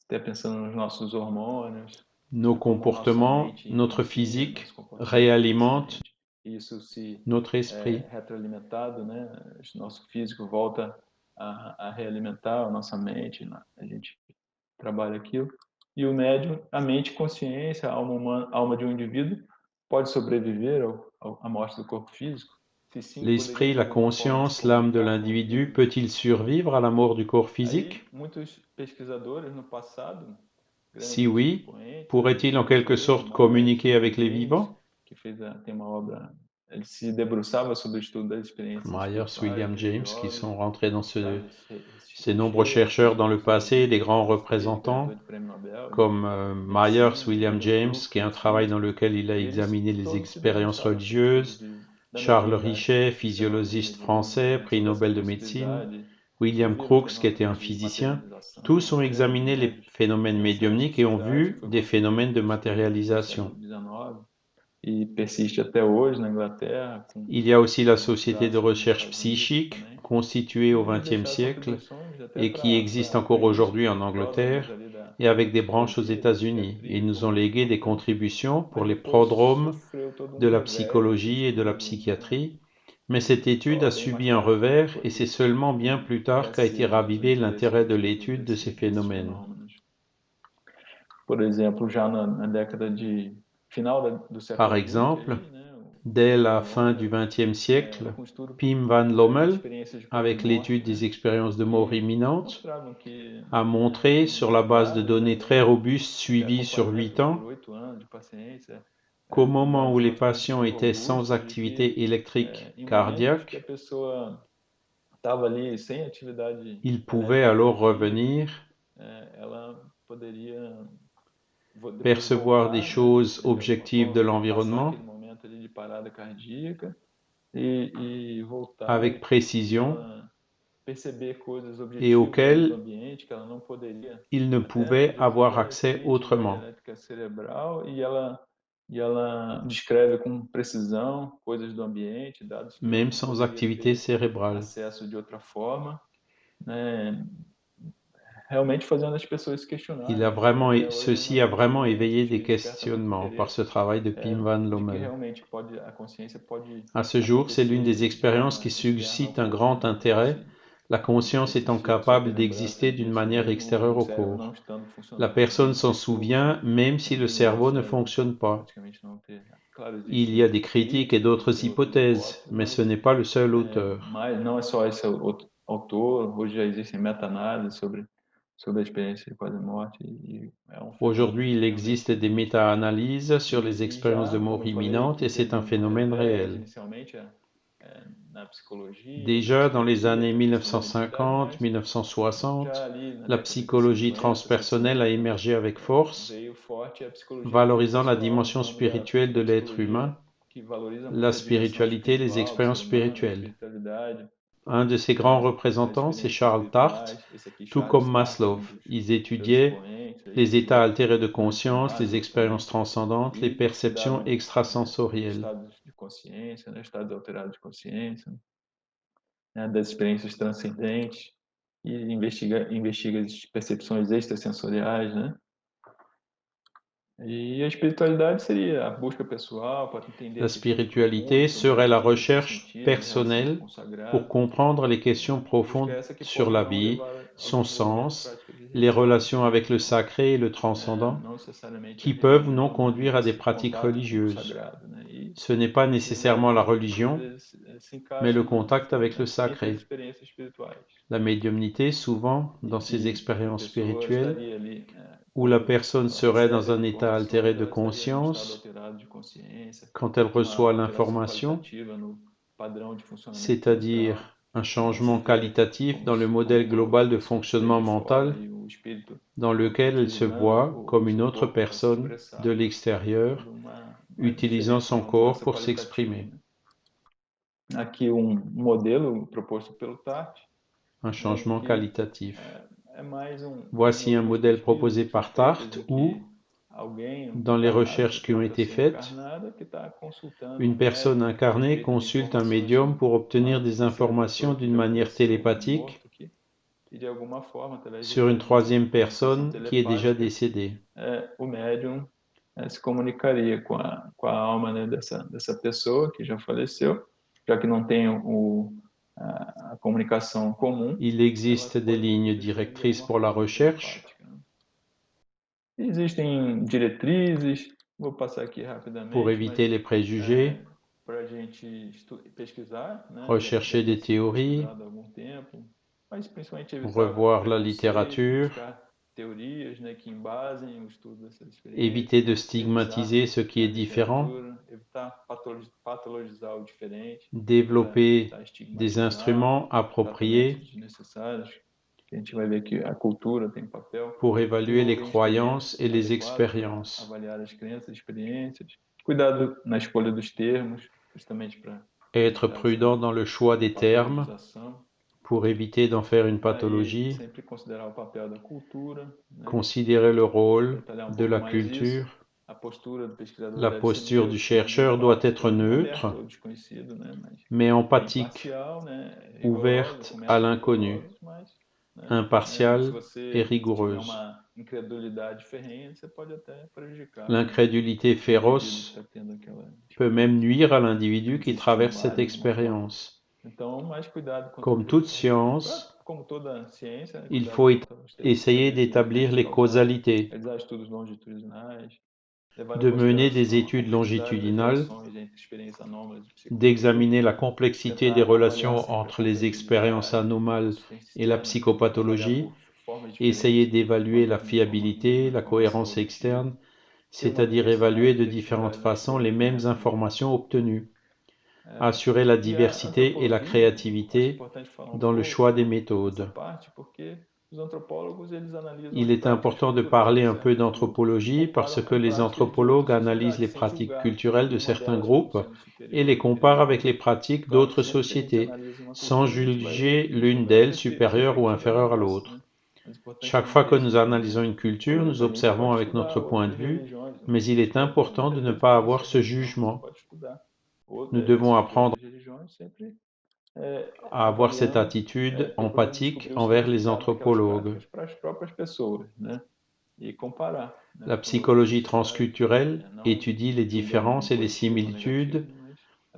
Speaker 1: Até pensando nos nossos hormônios,
Speaker 2: Nos
Speaker 1: como a nossa
Speaker 2: comportements,
Speaker 1: mente
Speaker 2: notre
Speaker 1: influencia
Speaker 2: physique
Speaker 1: nosso comportamento da nossa
Speaker 2: réalimente
Speaker 1: mente. E isso se
Speaker 2: notre esprit.
Speaker 1: retroalimentado, né? O nosso físico volta a realimentar a nossa mente, né? A gente trabalha aquilo. E o médium, a mente consciência, a alma humana, a alma de um indivíduo pode sobreviver à morte do corpo físico? Se sim, poderia
Speaker 2: L'esprit,
Speaker 1: de
Speaker 2: la
Speaker 1: alguma forma se
Speaker 2: conscience, l'âme de
Speaker 1: comunicar com os
Speaker 2: l'individu
Speaker 1: vivos?
Speaker 2: peut-il survivre à la mort du corps
Speaker 1: Aí,
Speaker 2: physique?
Speaker 1: muitos pesquisadores no passado,
Speaker 2: Si
Speaker 1: grandes
Speaker 2: oui,
Speaker 1: expoentes,
Speaker 2: pourrait-il en quelque
Speaker 1: inclusive
Speaker 2: sorte
Speaker 1: Myers,
Speaker 2: communiquer
Speaker 1: William
Speaker 2: avec les
Speaker 1: James,
Speaker 2: vivants?
Speaker 1: que tem uma obra, ele se debruçava sobre o estudo das experiências
Speaker 2: Myers,
Speaker 1: espirituais,
Speaker 2: William James, qui
Speaker 1: religiosas,
Speaker 2: sont rentrés dans ces nombreux
Speaker 1: Richer,
Speaker 2: chercheurs dans le passé,
Speaker 1: pesquisadores
Speaker 2: des grands
Speaker 1: excelentes, ganhador
Speaker 2: représentants,
Speaker 1: de prêmio Nobel de
Speaker 2: comme Myers,
Speaker 1: medicina,
Speaker 2: William
Speaker 1: William
Speaker 2: James,
Speaker 1: Crookes,
Speaker 2: qui est un
Speaker 1: o
Speaker 2: travail dans
Speaker 1: físico,
Speaker 2: lequel il a
Speaker 1: eles
Speaker 2: examiné les
Speaker 1: todos se
Speaker 2: expériences
Speaker 1: debruçavam sobre o estudo
Speaker 2: religieuses,
Speaker 1: da
Speaker 2: Charles
Speaker 1: mediunidade,
Speaker 2: Richet,
Speaker 1: dos fenômenos
Speaker 2: physiologiste
Speaker 1: mediúnicos,
Speaker 2: français,
Speaker 1: né,
Speaker 2: prix
Speaker 1: sobre essa
Speaker 2: Nobel de médecine,
Speaker 1: possibilidade de
Speaker 2: William
Speaker 1: ouvir um
Speaker 2: Crookes, qui était
Speaker 1: fenômeno
Speaker 2: un
Speaker 1: de
Speaker 2: physicien,
Speaker 1: materialização,
Speaker 2: tous ont
Speaker 1: até
Speaker 2: examiné les
Speaker 1: médios
Speaker 2: phénomènes
Speaker 1: de acesso
Speaker 2: médiumniques et ont
Speaker 1: psicodélico,
Speaker 2: vu
Speaker 1: foi
Speaker 2: des phénomènes
Speaker 1: conseguido
Speaker 2: de
Speaker 1: descobrir no
Speaker 2: matérialisation.
Speaker 1: século XIX e persiste até hoje na Inglaterra, com
Speaker 2: Il y a aussi la Société de
Speaker 1: desastres nos
Speaker 2: recherche
Speaker 1: Estados Unidos
Speaker 2: psychique,
Speaker 1: também.
Speaker 2: constituée
Speaker 1: E
Speaker 2: au
Speaker 1: eles
Speaker 2: XXe
Speaker 1: deixaram
Speaker 2: siècle
Speaker 1: contribuições até
Speaker 2: et qui existe
Speaker 1: para
Speaker 2: encore
Speaker 1: países
Speaker 2: aujourd'hui en
Speaker 1: pródromos
Speaker 2: Angleterre
Speaker 1: ali da
Speaker 2: et avec des branches aux
Speaker 1: psicologia, da
Speaker 2: États-Unis. Et ils
Speaker 1: psiquiatria,
Speaker 2: nous ont
Speaker 1: foram
Speaker 2: légué des
Speaker 1: importantes,
Speaker 2: contributions pour
Speaker 1: mas
Speaker 2: les
Speaker 1: depois
Speaker 2: prodromes
Speaker 1: sofreu todo
Speaker 2: de la
Speaker 1: revés esse
Speaker 2: psychologie et de la
Speaker 1: estudo, né?
Speaker 2: psychiatrie. Mais
Speaker 1: E
Speaker 2: cette étude a
Speaker 1: só bem mais
Speaker 2: subi un
Speaker 1: tarde que
Speaker 2: revers et c'est
Speaker 1: foi
Speaker 2: seulement bien plus tard qu'a été
Speaker 1: reacesa o
Speaker 2: ravivé
Speaker 1: interesse
Speaker 2: l'intérêt
Speaker 1: do
Speaker 2: de
Speaker 1: estudo
Speaker 2: l'étude de ces
Speaker 1: desses
Speaker 2: phénomènes.
Speaker 1: fenômenos. Por exemplo, já na década de final do
Speaker 2: Par
Speaker 1: século XX,
Speaker 2: exemple,
Speaker 1: aí, né, o
Speaker 2: dès
Speaker 1: Pim
Speaker 2: la
Speaker 1: Van
Speaker 2: fin du
Speaker 1: Lommel,
Speaker 2: XXe siècle,
Speaker 1: com estudo
Speaker 2: Pim van
Speaker 1: de
Speaker 2: Lommel,
Speaker 1: experiências de própria
Speaker 2: avec l'étude
Speaker 1: morte,
Speaker 2: des
Speaker 1: né,
Speaker 2: expériences de mort
Speaker 1: que
Speaker 2: imminente,
Speaker 1: mostravam que
Speaker 2: a montré,
Speaker 1: em
Speaker 2: sur la base de
Speaker 1: vários
Speaker 2: données très
Speaker 1: desenhos,
Speaker 2: robustes
Speaker 1: até
Speaker 2: suivies sur
Speaker 1: acompanhamento
Speaker 2: 8
Speaker 1: por
Speaker 2: ans,
Speaker 1: 8 anos de paciência,
Speaker 2: qu'au moment où les
Speaker 1: diagnóstico
Speaker 2: patients
Speaker 1: cognitivo
Speaker 2: étaient
Speaker 1: robusto,
Speaker 2: sans
Speaker 1: eu vi que
Speaker 2: activité électrique
Speaker 1: em momentos que a
Speaker 2: cardiaque,
Speaker 1: pessoa estava ali sem atividade
Speaker 2: ils pouvaient
Speaker 1: elétrica
Speaker 2: alors
Speaker 1: produtiva,
Speaker 2: revenir,
Speaker 1: ela poderia depois
Speaker 2: percevoir des
Speaker 1: voltar, né,
Speaker 2: choses
Speaker 1: de alguma
Speaker 2: objectives de
Speaker 1: forma, passar
Speaker 2: l'environnement
Speaker 1: aquele momento ali de parada cardíaca e voltar
Speaker 2: avec
Speaker 1: e
Speaker 2: précision
Speaker 1: ela perceber coisas
Speaker 2: et
Speaker 1: objetivas ali do
Speaker 2: auxquelles
Speaker 1: ambiente que ela não poderia,
Speaker 2: ils ne
Speaker 1: até
Speaker 2: pouvaient
Speaker 1: podia
Speaker 2: avoir
Speaker 1: fazer
Speaker 2: accès
Speaker 1: sem atividade
Speaker 2: autrement,
Speaker 1: elétrica cerebral e ela descreve com precisão coisas do ambiente, dados que ela
Speaker 2: même
Speaker 1: não
Speaker 2: sans
Speaker 1: poderia
Speaker 2: activité
Speaker 1: ter
Speaker 2: cérébrale.
Speaker 1: acesso de outra forma, né? Realmente fazendo as pessoas se questionarem, né? E até hoje é uma
Speaker 2: Ceci a
Speaker 1: das
Speaker 2: vraiment éveillé
Speaker 1: correntes
Speaker 2: des
Speaker 1: que desperta muito
Speaker 2: questionnements par ce
Speaker 1: interesse,
Speaker 2: travail de Pim van
Speaker 1: de que
Speaker 2: Lommel.
Speaker 1: realmente a consciência pode
Speaker 2: À ce jour, c'est l'une des
Speaker 1: acontecer de
Speaker 2: expériences
Speaker 1: forma
Speaker 2: qui
Speaker 1: externa ao
Speaker 2: suscite un
Speaker 1: corpo,
Speaker 2: grand
Speaker 1: né? Como
Speaker 2: intérêt,
Speaker 1: se
Speaker 2: la conscience étant
Speaker 1: se
Speaker 2: capable
Speaker 1: houver lembrança
Speaker 2: d'exister d'une
Speaker 1: disso,
Speaker 2: manière
Speaker 1: mesmo
Speaker 2: extérieure
Speaker 1: o
Speaker 2: au
Speaker 1: cérebro não
Speaker 2: corps.
Speaker 1: estando
Speaker 2: La
Speaker 1: funcionando, né?
Speaker 2: personne
Speaker 1: Mesmo
Speaker 2: s'en
Speaker 1: que esse fluxo
Speaker 2: souvient même si le
Speaker 1: sanguíneo ao
Speaker 2: cerveau ne
Speaker 1: cérebro
Speaker 2: fonctionne pas.
Speaker 1: praticamente não ter. Claro,
Speaker 2: Il y a
Speaker 1: existem
Speaker 2: des critiques et
Speaker 1: críticas,
Speaker 2: d'autres
Speaker 1: existem outras
Speaker 2: hypothèses,
Speaker 1: hipóteses,
Speaker 2: mais ce n'est pas le seul auteur.
Speaker 1: mas não é só esse autor. Hoje já existem meta-análises sobre a experiência de quase morte e é um fenômeno
Speaker 2: Aujourd'hui, il
Speaker 1: que
Speaker 2: existe
Speaker 1: realmente
Speaker 2: des
Speaker 1: existe.
Speaker 2: méta-analyses sur les
Speaker 1: E
Speaker 2: expériences de
Speaker 1: já, como
Speaker 2: mort
Speaker 1: eu falei,
Speaker 2: imminente et
Speaker 1: que
Speaker 2: c'est un
Speaker 1: teve um
Speaker 2: phénomène
Speaker 1: revés
Speaker 2: réel.
Speaker 1: inicialmente na psicologia, na
Speaker 2: Déjà dans les
Speaker 1: psicologia,
Speaker 2: années
Speaker 1: até questão da identidade, mas já
Speaker 2: 1950-1960,
Speaker 1: ali na
Speaker 2: la
Speaker 1: década de
Speaker 2: psychologie
Speaker 1: 50,
Speaker 2: transpersonnelle a
Speaker 1: 60,
Speaker 2: émergé avec force,
Speaker 1: veio forte a psicologia
Speaker 2: valorisant la
Speaker 1: pessoal em
Speaker 2: dimension
Speaker 1: nome
Speaker 2: spirituelle de
Speaker 1: da
Speaker 2: l'être
Speaker 1: psicologia
Speaker 2: humain,
Speaker 1: que valoriza
Speaker 2: la
Speaker 1: muito a dimensão
Speaker 2: spiritualité, les
Speaker 1: espiritual do ser
Speaker 2: expériences
Speaker 1: humano, a
Speaker 2: spirituelles.
Speaker 1: espiritualidade,
Speaker 2: Un de ses grands
Speaker 1: as
Speaker 2: représentants, c'est
Speaker 1: experiências
Speaker 2: Charles Tart,
Speaker 1: espirituais. Esse aqui,
Speaker 2: tout
Speaker 1: Charles
Speaker 2: comme
Speaker 1: Tart, é
Speaker 2: Maslow.
Speaker 1: um
Speaker 2: Ils
Speaker 1: seus
Speaker 2: étudiaient
Speaker 1: expoentes aí,
Speaker 2: les états altérés de
Speaker 1: junto com
Speaker 2: conscience, les
Speaker 1: Maslow
Speaker 2: expériences
Speaker 1: também,
Speaker 2: transcendantes, les
Speaker 1: e
Speaker 2: perceptions
Speaker 1: estudaram os
Speaker 2: extrasensorielles.
Speaker 1: estados de consciência, né, estados alterados de consciência, né, das experiências transcendentes, e investiga as percepções extrasensoriais, né? E a espiritualidade seria a busca pessoal para entender
Speaker 2: La
Speaker 1: as questões profundas
Speaker 2: spiritualité
Speaker 1: sobre a
Speaker 2: serait la
Speaker 1: vida, seu
Speaker 2: recherche
Speaker 1: sentido, né, relação
Speaker 2: personnelle
Speaker 1: com o
Speaker 2: pour
Speaker 1: sagrado.
Speaker 2: comprendre les questions
Speaker 1: Busca
Speaker 2: profondes
Speaker 1: essa que
Speaker 2: sur
Speaker 1: pode
Speaker 2: la
Speaker 1: não
Speaker 2: vie,
Speaker 1: levar ao
Speaker 2: son
Speaker 1: desenvolvimento
Speaker 2: sens,
Speaker 1: prático de
Speaker 2: les
Speaker 1: religião,
Speaker 2: relations avec le
Speaker 1: ou
Speaker 2: sacré et le transcendant,
Speaker 1: não necessariamente a
Speaker 2: qui peuvent ou non
Speaker 1: religião, né,
Speaker 2: conduire à des
Speaker 1: esse
Speaker 2: pratiques
Speaker 1: contato com o
Speaker 2: religieuses.
Speaker 1: sagrado, né? E
Speaker 2: Ce n'est pas
Speaker 1: esse
Speaker 2: nécessairement la
Speaker 1: método
Speaker 2: religion,
Speaker 1: se
Speaker 2: mais
Speaker 1: encaixa
Speaker 2: le contact avec le
Speaker 1: entre as
Speaker 2: sacré.
Speaker 1: experiências espirituais.
Speaker 2: La médiumnité, souvent,
Speaker 1: E
Speaker 2: dans ces
Speaker 1: que a
Speaker 2: expériences
Speaker 1: pessoa
Speaker 2: spirituelles,
Speaker 1: estaria ali,
Speaker 2: où la
Speaker 1: quando
Speaker 2: personne
Speaker 1: ela
Speaker 2: serait dans
Speaker 1: recebe a
Speaker 2: un état
Speaker 1: informação,
Speaker 2: altéré
Speaker 1: mas
Speaker 2: de
Speaker 1: ela estaria num estado
Speaker 2: conscience,
Speaker 1: alterado de consciência,
Speaker 2: quand elle
Speaker 1: uma
Speaker 2: reçoit
Speaker 1: alteração
Speaker 2: l'information,
Speaker 1: qualitativa no padrão de funcionamento cerebral,
Speaker 2: c'est-à-dire un
Speaker 1: né?
Speaker 2: changement
Speaker 1: Seria
Speaker 2: qualitatif dans le modèle global de
Speaker 1: como se fosse
Speaker 2: fonctionnement
Speaker 1: de fora
Speaker 2: mental,
Speaker 1: e o espírito
Speaker 2: dans lequel elle se
Speaker 1: utilizando
Speaker 2: voit comme
Speaker 1: o
Speaker 2: une
Speaker 1: seu
Speaker 2: autre
Speaker 1: corpo para se
Speaker 2: personne de
Speaker 1: expressar.
Speaker 2: l'extérieur,
Speaker 1: Toda uma
Speaker 2: utilisant
Speaker 1: diferença,
Speaker 2: son
Speaker 1: uma
Speaker 2: corps
Speaker 1: mudança
Speaker 2: pour
Speaker 1: qualitativa,
Speaker 2: s'exprimer.
Speaker 1: né? Aqui um modelo proposto pelo Tart,
Speaker 2: Un
Speaker 1: né,
Speaker 2: changement
Speaker 1: que
Speaker 2: qualitatif.
Speaker 1: é mais
Speaker 2: Voici un
Speaker 1: algumas
Speaker 2: modèle
Speaker 1: pesquisas
Speaker 2: proposé
Speaker 1: que são
Speaker 2: par
Speaker 1: feitas
Speaker 2: Tart
Speaker 1: em
Speaker 2: où,
Speaker 1: que alguém
Speaker 2: dans les
Speaker 1: encarnado,
Speaker 2: recherches
Speaker 1: qualquer
Speaker 2: qui ont
Speaker 1: uma
Speaker 2: été
Speaker 1: pessoa
Speaker 2: faites,
Speaker 1: encarnada que está consultando um
Speaker 2: une personne
Speaker 1: médium a
Speaker 2: incarnée
Speaker 1: respeito de
Speaker 2: consulte un
Speaker 1: informações
Speaker 2: médium
Speaker 1: sobre
Speaker 2: pour obtenir
Speaker 1: uma
Speaker 2: des
Speaker 1: terceira
Speaker 2: informations
Speaker 1: pessoa que
Speaker 2: d'une
Speaker 1: já
Speaker 2: manière
Speaker 1: faleceu, um
Speaker 2: télépathique
Speaker 1: morto e de alguma forma, através de
Speaker 2: sur une troisième
Speaker 1: comunicação
Speaker 2: personne qui est déjà
Speaker 1: telepática,
Speaker 2: décédée.
Speaker 1: o médium se comunicaria com a alma, né, dessa pessoa que já faleceu, já que não tem a comunicação comum,
Speaker 2: Il
Speaker 1: ela
Speaker 2: existe des
Speaker 1: pode
Speaker 2: lignes
Speaker 1: discernir de
Speaker 2: directrices
Speaker 1: alguma
Speaker 2: pour la
Speaker 1: forma
Speaker 2: recherche
Speaker 1: telepática, né? Existem diretrizes, vou passar aqui
Speaker 2: pour
Speaker 1: rapidamente, mas
Speaker 2: éviter les préjugés,
Speaker 1: para a gente pesquisar, né, já
Speaker 2: rechercher
Speaker 1: tem
Speaker 2: des
Speaker 1: sido
Speaker 2: théories,
Speaker 1: pesquisado há algum tempo, mas principalmente evitar
Speaker 2: revoir la
Speaker 1: preconceitos,
Speaker 2: littérature,
Speaker 1: buscar teorias, né, que embasem o estudo dessas
Speaker 2: éviter
Speaker 1: experiências,
Speaker 2: de
Speaker 1: revisar
Speaker 2: stigmatiser ce qui
Speaker 1: a
Speaker 2: est différent,
Speaker 1: literatura, evitar patologizar o diferente, para evitar
Speaker 2: développer des
Speaker 1: estigmatizar
Speaker 2: instruments
Speaker 1: tratamentos
Speaker 2: appropriés
Speaker 1: desnecessários. A gente vai ver que a cultura tem papel,
Speaker 2: pour évaluer les
Speaker 1: desenvolver
Speaker 2: croyances
Speaker 1: instrumentos
Speaker 2: et les
Speaker 1: adequados para
Speaker 2: expériences,
Speaker 1: avaliar as crenças e experiências, cuidado na escolha dos termos, justamente para
Speaker 2: être
Speaker 1: evitar
Speaker 2: prudent dans le choix
Speaker 1: essa
Speaker 2: des termes
Speaker 1: patologização.
Speaker 2: pour éviter d'en faire une
Speaker 1: Aí
Speaker 2: pathologie,
Speaker 1: sempre considerar o papel da cultura, né?
Speaker 2: considérer le
Speaker 1: Para
Speaker 2: rôle
Speaker 1: detalhar um
Speaker 2: de
Speaker 1: pouco
Speaker 2: la
Speaker 1: mais isso,
Speaker 2: culture.
Speaker 1: a postura do pesquisador
Speaker 2: La
Speaker 1: deve ser
Speaker 2: posture du
Speaker 1: neutra, né?
Speaker 2: chercheur doit être
Speaker 1: Empática, aberta
Speaker 2: neutre,
Speaker 1: ao desconhecido, né? Mas
Speaker 2: mais empathique,
Speaker 1: imparcial, né? Rigorosa, com
Speaker 2: ouverte à
Speaker 1: métodos
Speaker 2: l'inconnu,
Speaker 1: rigorosos, mas, né? Se
Speaker 2: impartiale et
Speaker 1: você tiver
Speaker 2: rigoureuse.
Speaker 1: uma incredulidade ferrenha, você pode até prejudicar
Speaker 2: L'incrédulité
Speaker 1: o indivíduo que
Speaker 2: féroce
Speaker 1: está tendo aquela
Speaker 2: peut même
Speaker 1: experiência,
Speaker 2: nuire à l'individu qui traverse
Speaker 1: desestimulá-lo
Speaker 2: cette
Speaker 1: de alguma forma.
Speaker 2: expérience.
Speaker 1: Então, mais cuidado quanto
Speaker 2: Comme toute science,
Speaker 1: como toda ciência,
Speaker 2: il
Speaker 1: cuidado
Speaker 2: faut
Speaker 1: quanto aos termos
Speaker 2: essayer
Speaker 1: diferentes, né,
Speaker 2: d'établir
Speaker 1: eventos
Speaker 2: les
Speaker 1: causais,
Speaker 2: causalités,
Speaker 1: realizar estudos longitudinais, levar em
Speaker 2: de mener des
Speaker 1: consideração a
Speaker 2: études
Speaker 1: complexidade das
Speaker 2: longitudinales,
Speaker 1: relações entre experiências anômalas e psicopatia,
Speaker 2: d'examiner la complexité des
Speaker 1: tentar avaliar
Speaker 2: relations
Speaker 1: sempre a
Speaker 2: entre les expériences
Speaker 1: confiabilidade, né,
Speaker 2: anomales
Speaker 1: das fontes
Speaker 2: et la
Speaker 1: externas, avaliar
Speaker 2: psychopathologie,
Speaker 1: por formas
Speaker 2: essayer
Speaker 1: diferentes
Speaker 2: d'évaluer
Speaker 1: quando
Speaker 2: la
Speaker 1: uma
Speaker 2: fiabilité, la
Speaker 1: informação é
Speaker 2: cohérence
Speaker 1: obtida.
Speaker 2: externe c'est-à-dire évaluer de différentes façons les mêmes informations obtenues, assurer la diversité et la créativité dans le choix des méthodes. Il est important de parler un peu d'anthropologie parce que les anthropologues analysent les pratiques culturelles de certains groupes et les comparent avec les pratiques d'autres sociétés, sans juger l'une d'elles supérieure ou inférieure à l'autre. Chaque fois que nous analysons une culture, nous observons avec notre point de vue, mais il est important de ne pas avoir ce jugement. Nous devons apprendre à avoir cette attitude empathique envers les anthropologues. La psychologie transculturelle étudie les différences et les similitudes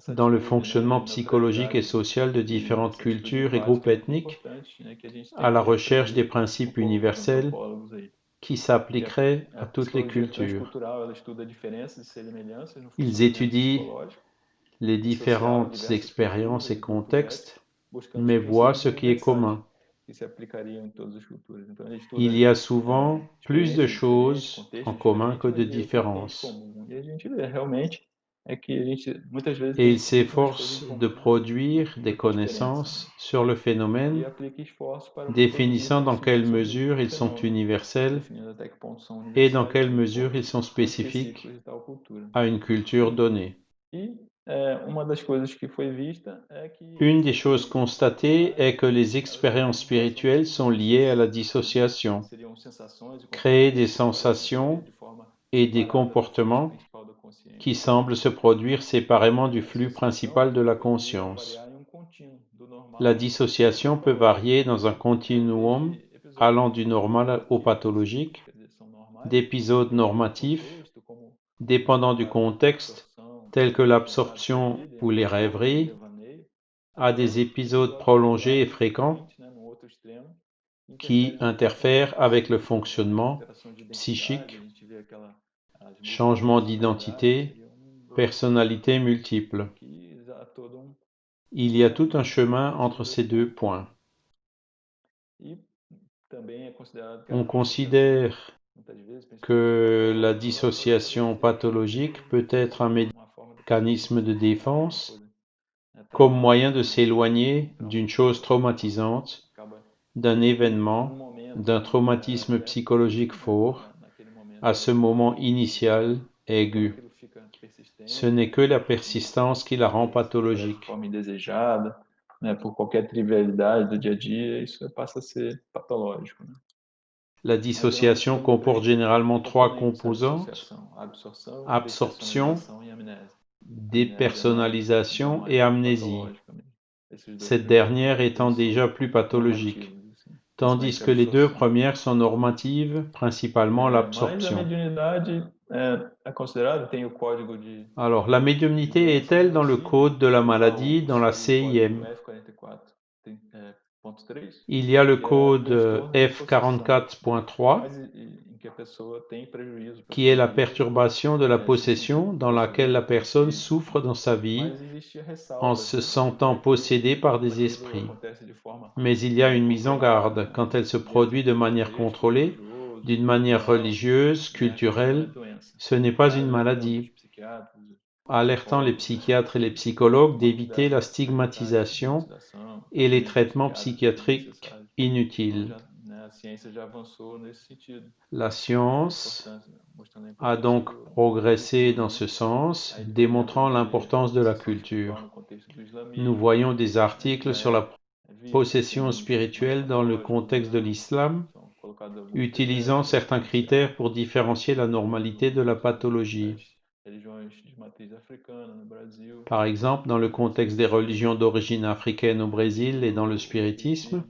Speaker 2: dans le fonctionnement psychologique et social de différentes cultures et groupes ethniques, à la recherche des principes universels qui s'appliqueraient à toutes les cultures. Ils étudient les différentes expériences et contextes, mais voient ce qui est commun. Il y a souvent plus de choses en commun que de différences. Et ils s'efforcent de produire des connaissances sur le phénomène, définissant dans quelle mesure ils sont universels et dans quelle mesure ils sont spécifiques à une culture donnée. Une des choses constatées est que les expériences spirituelles sont liées à la dissociation. Créer des sensations et des comportements qui semblent se produire séparément du flux principal de la conscience. La dissociation peut varier dans un continuum allant du normal au pathologique, d'épisodes normatifs, dépendant du contexte, tels que l'absorption ou les rêveries, à des épisodes prolongés et fréquents qui interfèrent avec le fonctionnement psychique, changement d'identité, personnalité multiple. Il y a tout un chemin entre ces deux points. On considère que la dissociation pathologique peut être un mécanisme de défense comme moyen de s'éloigner d'une chose traumatisante, d'un événement, d'un traumatisme psychologique fort, à ce moment initial aigu. Ce n'est que la persistance qui la rend pathologique. La dissociation comporte généralement trois composantes: absorption, dépersonnalisation et amnésie. Cette dernière étant déjà plus pathologique, tandis que les deux premières sont normatives, principalement l'absorption. Alors, la médiumnité est-elle dans le code de la maladie dans la CIM? Il y a le code F44.3 qui est la perturbation de la possession dans laquelle la personne souffre dans sa vie en se sentant possédée par des esprits. Mais il y a une mise en garde quand elle se produit de manière contrôlée, d'une manière religieuse, culturelle. Ce n'est pas une maladie, alertant les psychiatres et les psychologues d'éviter la stigmatisation et les traitements psychiatriques inutiles. La science a donc progressé dans ce sens, démontrant l'importance de la culture. Nous voyons des articles sur la possession spirituelle dans le contexte de l'islam, utilisant certains critères pour différencier la normalité de la pathologie. Par exemple, dans le contexte des religions d'origine africaine au Brésil et dans le spiritisme,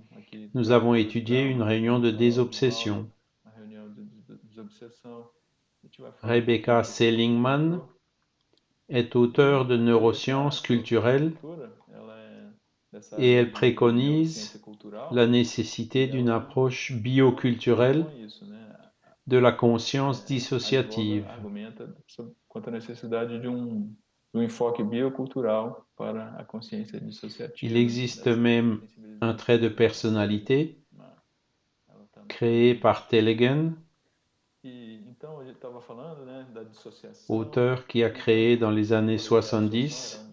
Speaker 2: nous avons étudié une réunion de désobsession. Rebecca Seligman est auteure de neurosciences culturelles et elle préconise la nécessité d'une approche bioculturelle de la conscience dissociative. Il existe même un trait de personnalité créé par Telegan auteur qui a créé dans les années 70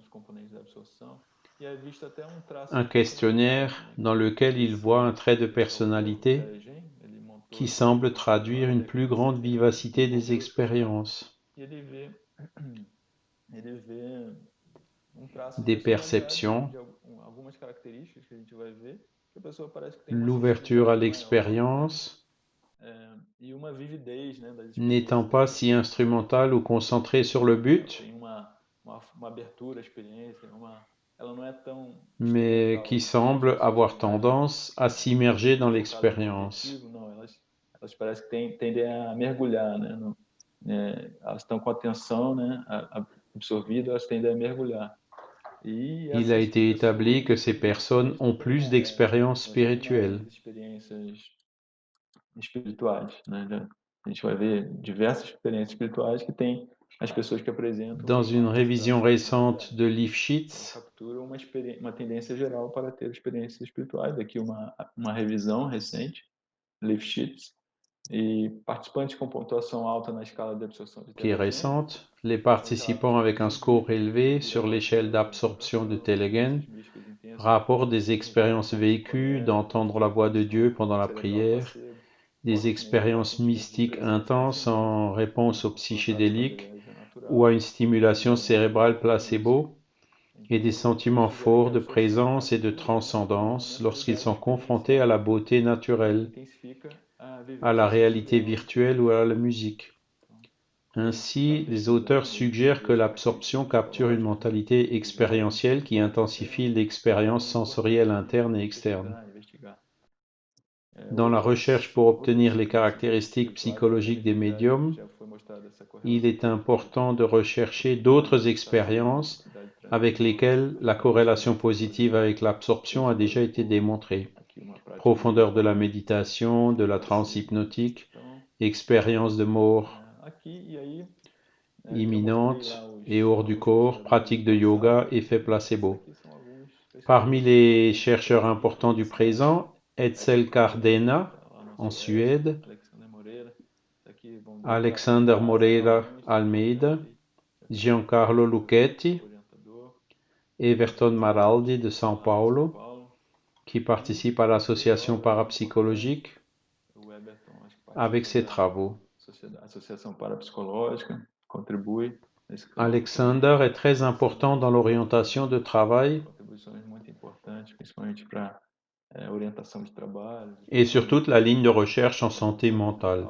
Speaker 2: un questionnaire dans lequel il voit un trait de personnalité qui semble traduire une plus grande vivacité des expériences, des perceptions, l'ouverture à l'expérience, n'étant pas si instrumentale ou concentrée sur le but, mais qui semble avoir tendance à s'immerger dans l'expérience. Il a été établi que ces personnes ont plus d'expériences spirituelles. Dans une révision récente de Lifshitz, qui est récente, les participants avec un score élevé sur l'échelle d'absorption de Tellegen rapportent des expériences vécues d'entendre la voix de Dieu pendant la prière, des expériences mystiques intenses en réponse aux psychédéliques ou à une stimulation cérébrale placebo, et des sentiments forts de présence et de transcendance lorsqu'ils sont confrontés à la beauté naturelle, à la réalité virtuelle ou à la musique. Ainsi, les auteurs suggèrent que l'absorption capture une mentalité expérientielle qui intensifie l'expérience sensorielle interne et externe. Dans la recherche pour obtenir les caractéristiques psychologiques des médiums, il est important de rechercher d'autres expériences avec lesquelles la corrélation positive avec l'absorption a déjà été démontrée. Profondeur de la méditation, de la transe hypnotique, expérience de mort imminente et hors du corps, pratique de yoga, effet placebo. Parmi les chercheurs importants du présent, Edsel Cardena, en Suède, Alexander Moreira Almeida, Giancarlo Lucchetti, Everton Maraldi de São Paulo, qui participe à l'association parapsychologique avec ses travaux. Alexander est très important dans l'orientation de travail et sur toute la ligne de recherche en santé mentale.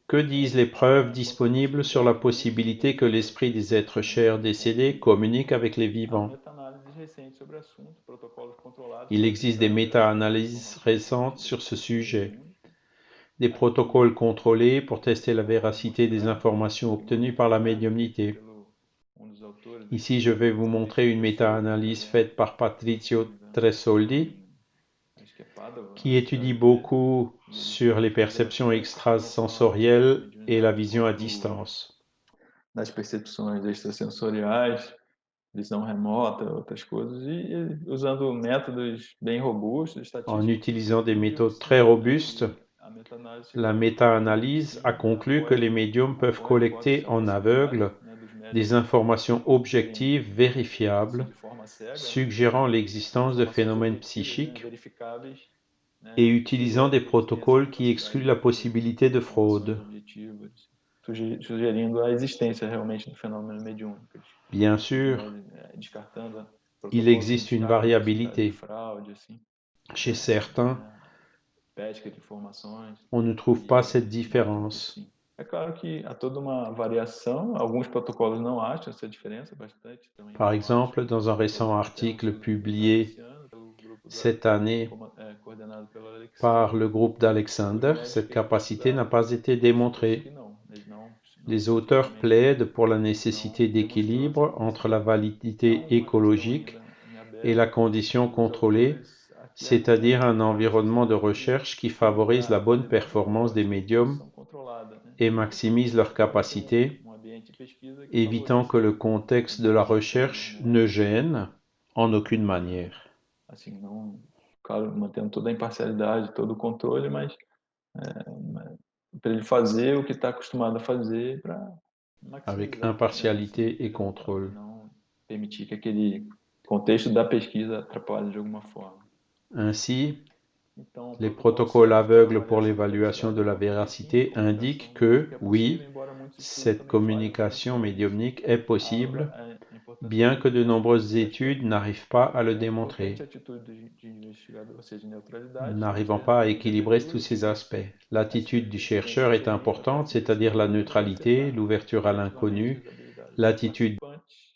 Speaker 2: Que disent les preuves disponibles sur la possibilité que l'esprit des êtres chers décédés communique avec les vivants? Il existe des méta-analyses récentes sur ce sujet. Des protocoles contrôlés pour tester la véracité des informations obtenues par la médiumnité. Ici, je vais vous montrer une méta-analyse faite par Patrizio Tresoldi, qui étudie beaucoup sur les perceptions extrasensorielles et la vision à distance.
Speaker 1: Das percepções extrasensoriais, visão remota, outras coisas, usando métodos bem robustos,
Speaker 2: en utilisant des méthodes très robustes, la méta-analyse a conclu que les médiums peuvent collecter en aveugle des informations objectives vérifiables suggérant l'existence de phénomènes psychiques et utilisant des protocoles qui excluent la possibilité de fraude. Bien sûr, il existe une variabilité. Chez certains, on ne trouve pas cette différence. Par exemple, dans un récent article publié cette année par le groupe d'Alexander, cette capacité n'a pas été démontrée. Les auteurs plaident pour la nécessité d'équilibre entre la validité écologique et la condition contrôlée, c'est-à-dire un environnement de recherche qui favorise la bonne performance des médiums et maximise leurs capacités, évitant que le contexte de la recherche ne gêne en aucune manière.
Speaker 1: claro, mantendo toda a imparcialidade, todo o controle, mas para ele fazer o que está acostumado a fazer para
Speaker 2: avec
Speaker 1: maximizar, né,
Speaker 2: impartialité
Speaker 1: o
Speaker 2: et
Speaker 1: resultado e
Speaker 2: contrôle.
Speaker 1: não permitir que aquele contexto da pesquisa atrapalhe de alguma forma.
Speaker 2: Ainsi,
Speaker 1: Então, o
Speaker 2: les
Speaker 1: protocolo
Speaker 2: protocoles
Speaker 1: CEP para
Speaker 2: aveugles pour
Speaker 1: avaliação da
Speaker 2: l'évaluation
Speaker 1: diversidade
Speaker 2: de
Speaker 1: da
Speaker 2: la
Speaker 1: comportamento e
Speaker 2: véracité indiquent
Speaker 1: comunicação mostram que
Speaker 2: que,
Speaker 1: é possível,
Speaker 2: oui,
Speaker 1: embora muitos estudos
Speaker 2: cette
Speaker 1: também falhem com as
Speaker 2: communication
Speaker 1: provas.
Speaker 2: médiumnique est possible,
Speaker 1: A importância
Speaker 2: bien que de
Speaker 1: crucial
Speaker 2: nombreuses
Speaker 1: desse
Speaker 2: études
Speaker 1: aspecto
Speaker 2: n'arrivent pas à le
Speaker 1: é a potente
Speaker 2: démontrer,
Speaker 1: atitude de investigador, ou seja, neutralidade,
Speaker 2: n'arrivant
Speaker 1: externa
Speaker 2: pas à
Speaker 1: também de
Speaker 2: équilibrer
Speaker 1: abertura,
Speaker 2: tous
Speaker 1: o que
Speaker 2: ces
Speaker 1: diz
Speaker 2: aspects. L'attitude du
Speaker 1: esse
Speaker 2: chercheur est
Speaker 1: discernimento da
Speaker 2: importante,
Speaker 1: prática
Speaker 2: c'est-à-dire la
Speaker 1: pesquisa ajuda a
Speaker 2: neutralité,
Speaker 1: afetar
Speaker 2: l'ouverture à
Speaker 1: negativamente as
Speaker 2: l'inconnu,
Speaker 1: habilidades dos
Speaker 2: l'attitude
Speaker 1: participantes.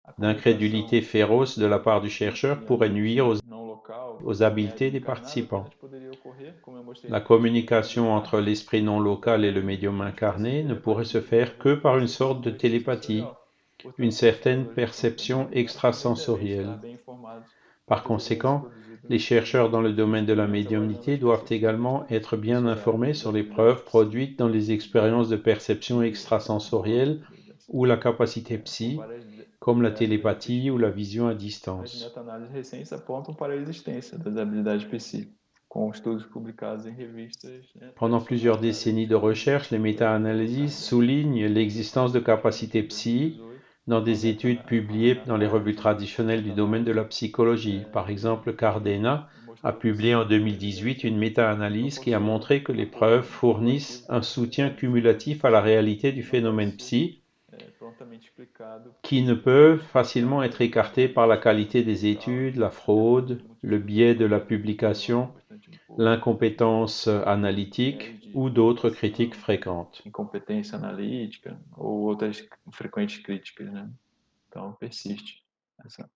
Speaker 1: A
Speaker 2: d'incrédulité
Speaker 1: comunicação
Speaker 2: féroce de la part du chercheur
Speaker 1: entre
Speaker 2: pourrait
Speaker 1: ambiente
Speaker 2: nuire
Speaker 1: não local
Speaker 2: aux
Speaker 1: e o médium
Speaker 2: habiletés des
Speaker 1: encarnado
Speaker 2: participants.
Speaker 1: apenas poderia ocorrer, como eu mostrei
Speaker 2: La
Speaker 1: no post com o
Speaker 2: communication entre
Speaker 1: Descartes,
Speaker 2: l'esprit non local et le
Speaker 1: através
Speaker 2: médium
Speaker 1: de uma espécie de
Speaker 2: incarné ne pourrait se
Speaker 1: telepatia,
Speaker 2: faire
Speaker 1: envolvendo
Speaker 2: que par une sorte
Speaker 1: percepção
Speaker 2: de télépathie,
Speaker 1: extrasensorial.
Speaker 2: une
Speaker 1: Portanto,
Speaker 2: certaine
Speaker 1: investigadores no campo da
Speaker 2: perception
Speaker 1: mediunidade também devem estar
Speaker 2: extrasensorielle.
Speaker 1: bem informados
Speaker 2: Par
Speaker 1: quanto às evidências
Speaker 2: conséquent,
Speaker 1: produzidas
Speaker 2: les
Speaker 1: no campo
Speaker 2: chercheurs dans le
Speaker 1: dos
Speaker 2: domaine de la
Speaker 1: estudantes, avaliando
Speaker 2: médiumnité
Speaker 1: as
Speaker 2: doivent
Speaker 1: percepções
Speaker 2: également être bien
Speaker 1: sensoriais
Speaker 2: informés
Speaker 1: das
Speaker 2: sur les
Speaker 1: habilidades
Speaker 2: preuves produites dans
Speaker 1: psíquicas
Speaker 2: les
Speaker 1: de
Speaker 2: expériences de perception
Speaker 1: Horner,
Speaker 2: extrasensorielle
Speaker 1: assim,
Speaker 2: ou la capacité
Speaker 1: com
Speaker 2: psy,
Speaker 1: várias
Speaker 2: comme la
Speaker 1: lésbias de
Speaker 2: télépathie ou la
Speaker 1: pesquisa.
Speaker 2: vision à
Speaker 1: As
Speaker 2: distance.
Speaker 1: meta-análises recentes apontam para a existência das habilidades psíquicas, com estudos publicados em revistas, né,
Speaker 2: Pendant plusieurs
Speaker 1: tradicionais da área de
Speaker 2: décennies de
Speaker 1: estudo
Speaker 2: recherche, les
Speaker 1: da doutrina
Speaker 2: méta-analyses
Speaker 1: kardec.
Speaker 2: soulignent l'existence de
Speaker 1: Recentemente,
Speaker 2: capacités
Speaker 1: em
Speaker 2: psy
Speaker 1: 2018,
Speaker 2: dans
Speaker 1: uma
Speaker 2: des études publiées dans les revues traditionnelles du domaine de la psychologie. Par exemple, Cardena a
Speaker 1: mostrou que o
Speaker 2: publié en
Speaker 1: sistema de
Speaker 2: 2018
Speaker 1: evidência
Speaker 2: une méta-analyse qui a
Speaker 1: proporciona
Speaker 2: montré que les preuves
Speaker 1: apoio
Speaker 2: fournissent
Speaker 1: cumulativo
Speaker 2: un
Speaker 1: para a
Speaker 2: soutien
Speaker 1: realidade do fenômeno
Speaker 2: cumulatif à la
Speaker 1: psíquico
Speaker 2: réalité du
Speaker 1: e não pode
Speaker 2: phénomène
Speaker 1: ser
Speaker 2: psy
Speaker 1: prontamente explicado
Speaker 2: qui ne peut
Speaker 1: simplesmente
Speaker 2: facilement être
Speaker 1: pela
Speaker 2: écarté par la
Speaker 1: característica
Speaker 2: qualité des
Speaker 1: brutal
Speaker 2: études, la
Speaker 1: e aberrante
Speaker 2: fraude,
Speaker 1: de muitos
Speaker 2: le
Speaker 1: estudos
Speaker 2: biais de la
Speaker 1: formalistas e
Speaker 2: publication,
Speaker 1: teológicos bastante pouco
Speaker 2: l'incompétence
Speaker 1: o
Speaker 2: analytique
Speaker 1: viés de
Speaker 2: ou d'autres critiques
Speaker 1: interpretação,
Speaker 2: fréquentes.
Speaker 1: incompetência analítica ou outras frequentes críticas, né? Então persiste. Essa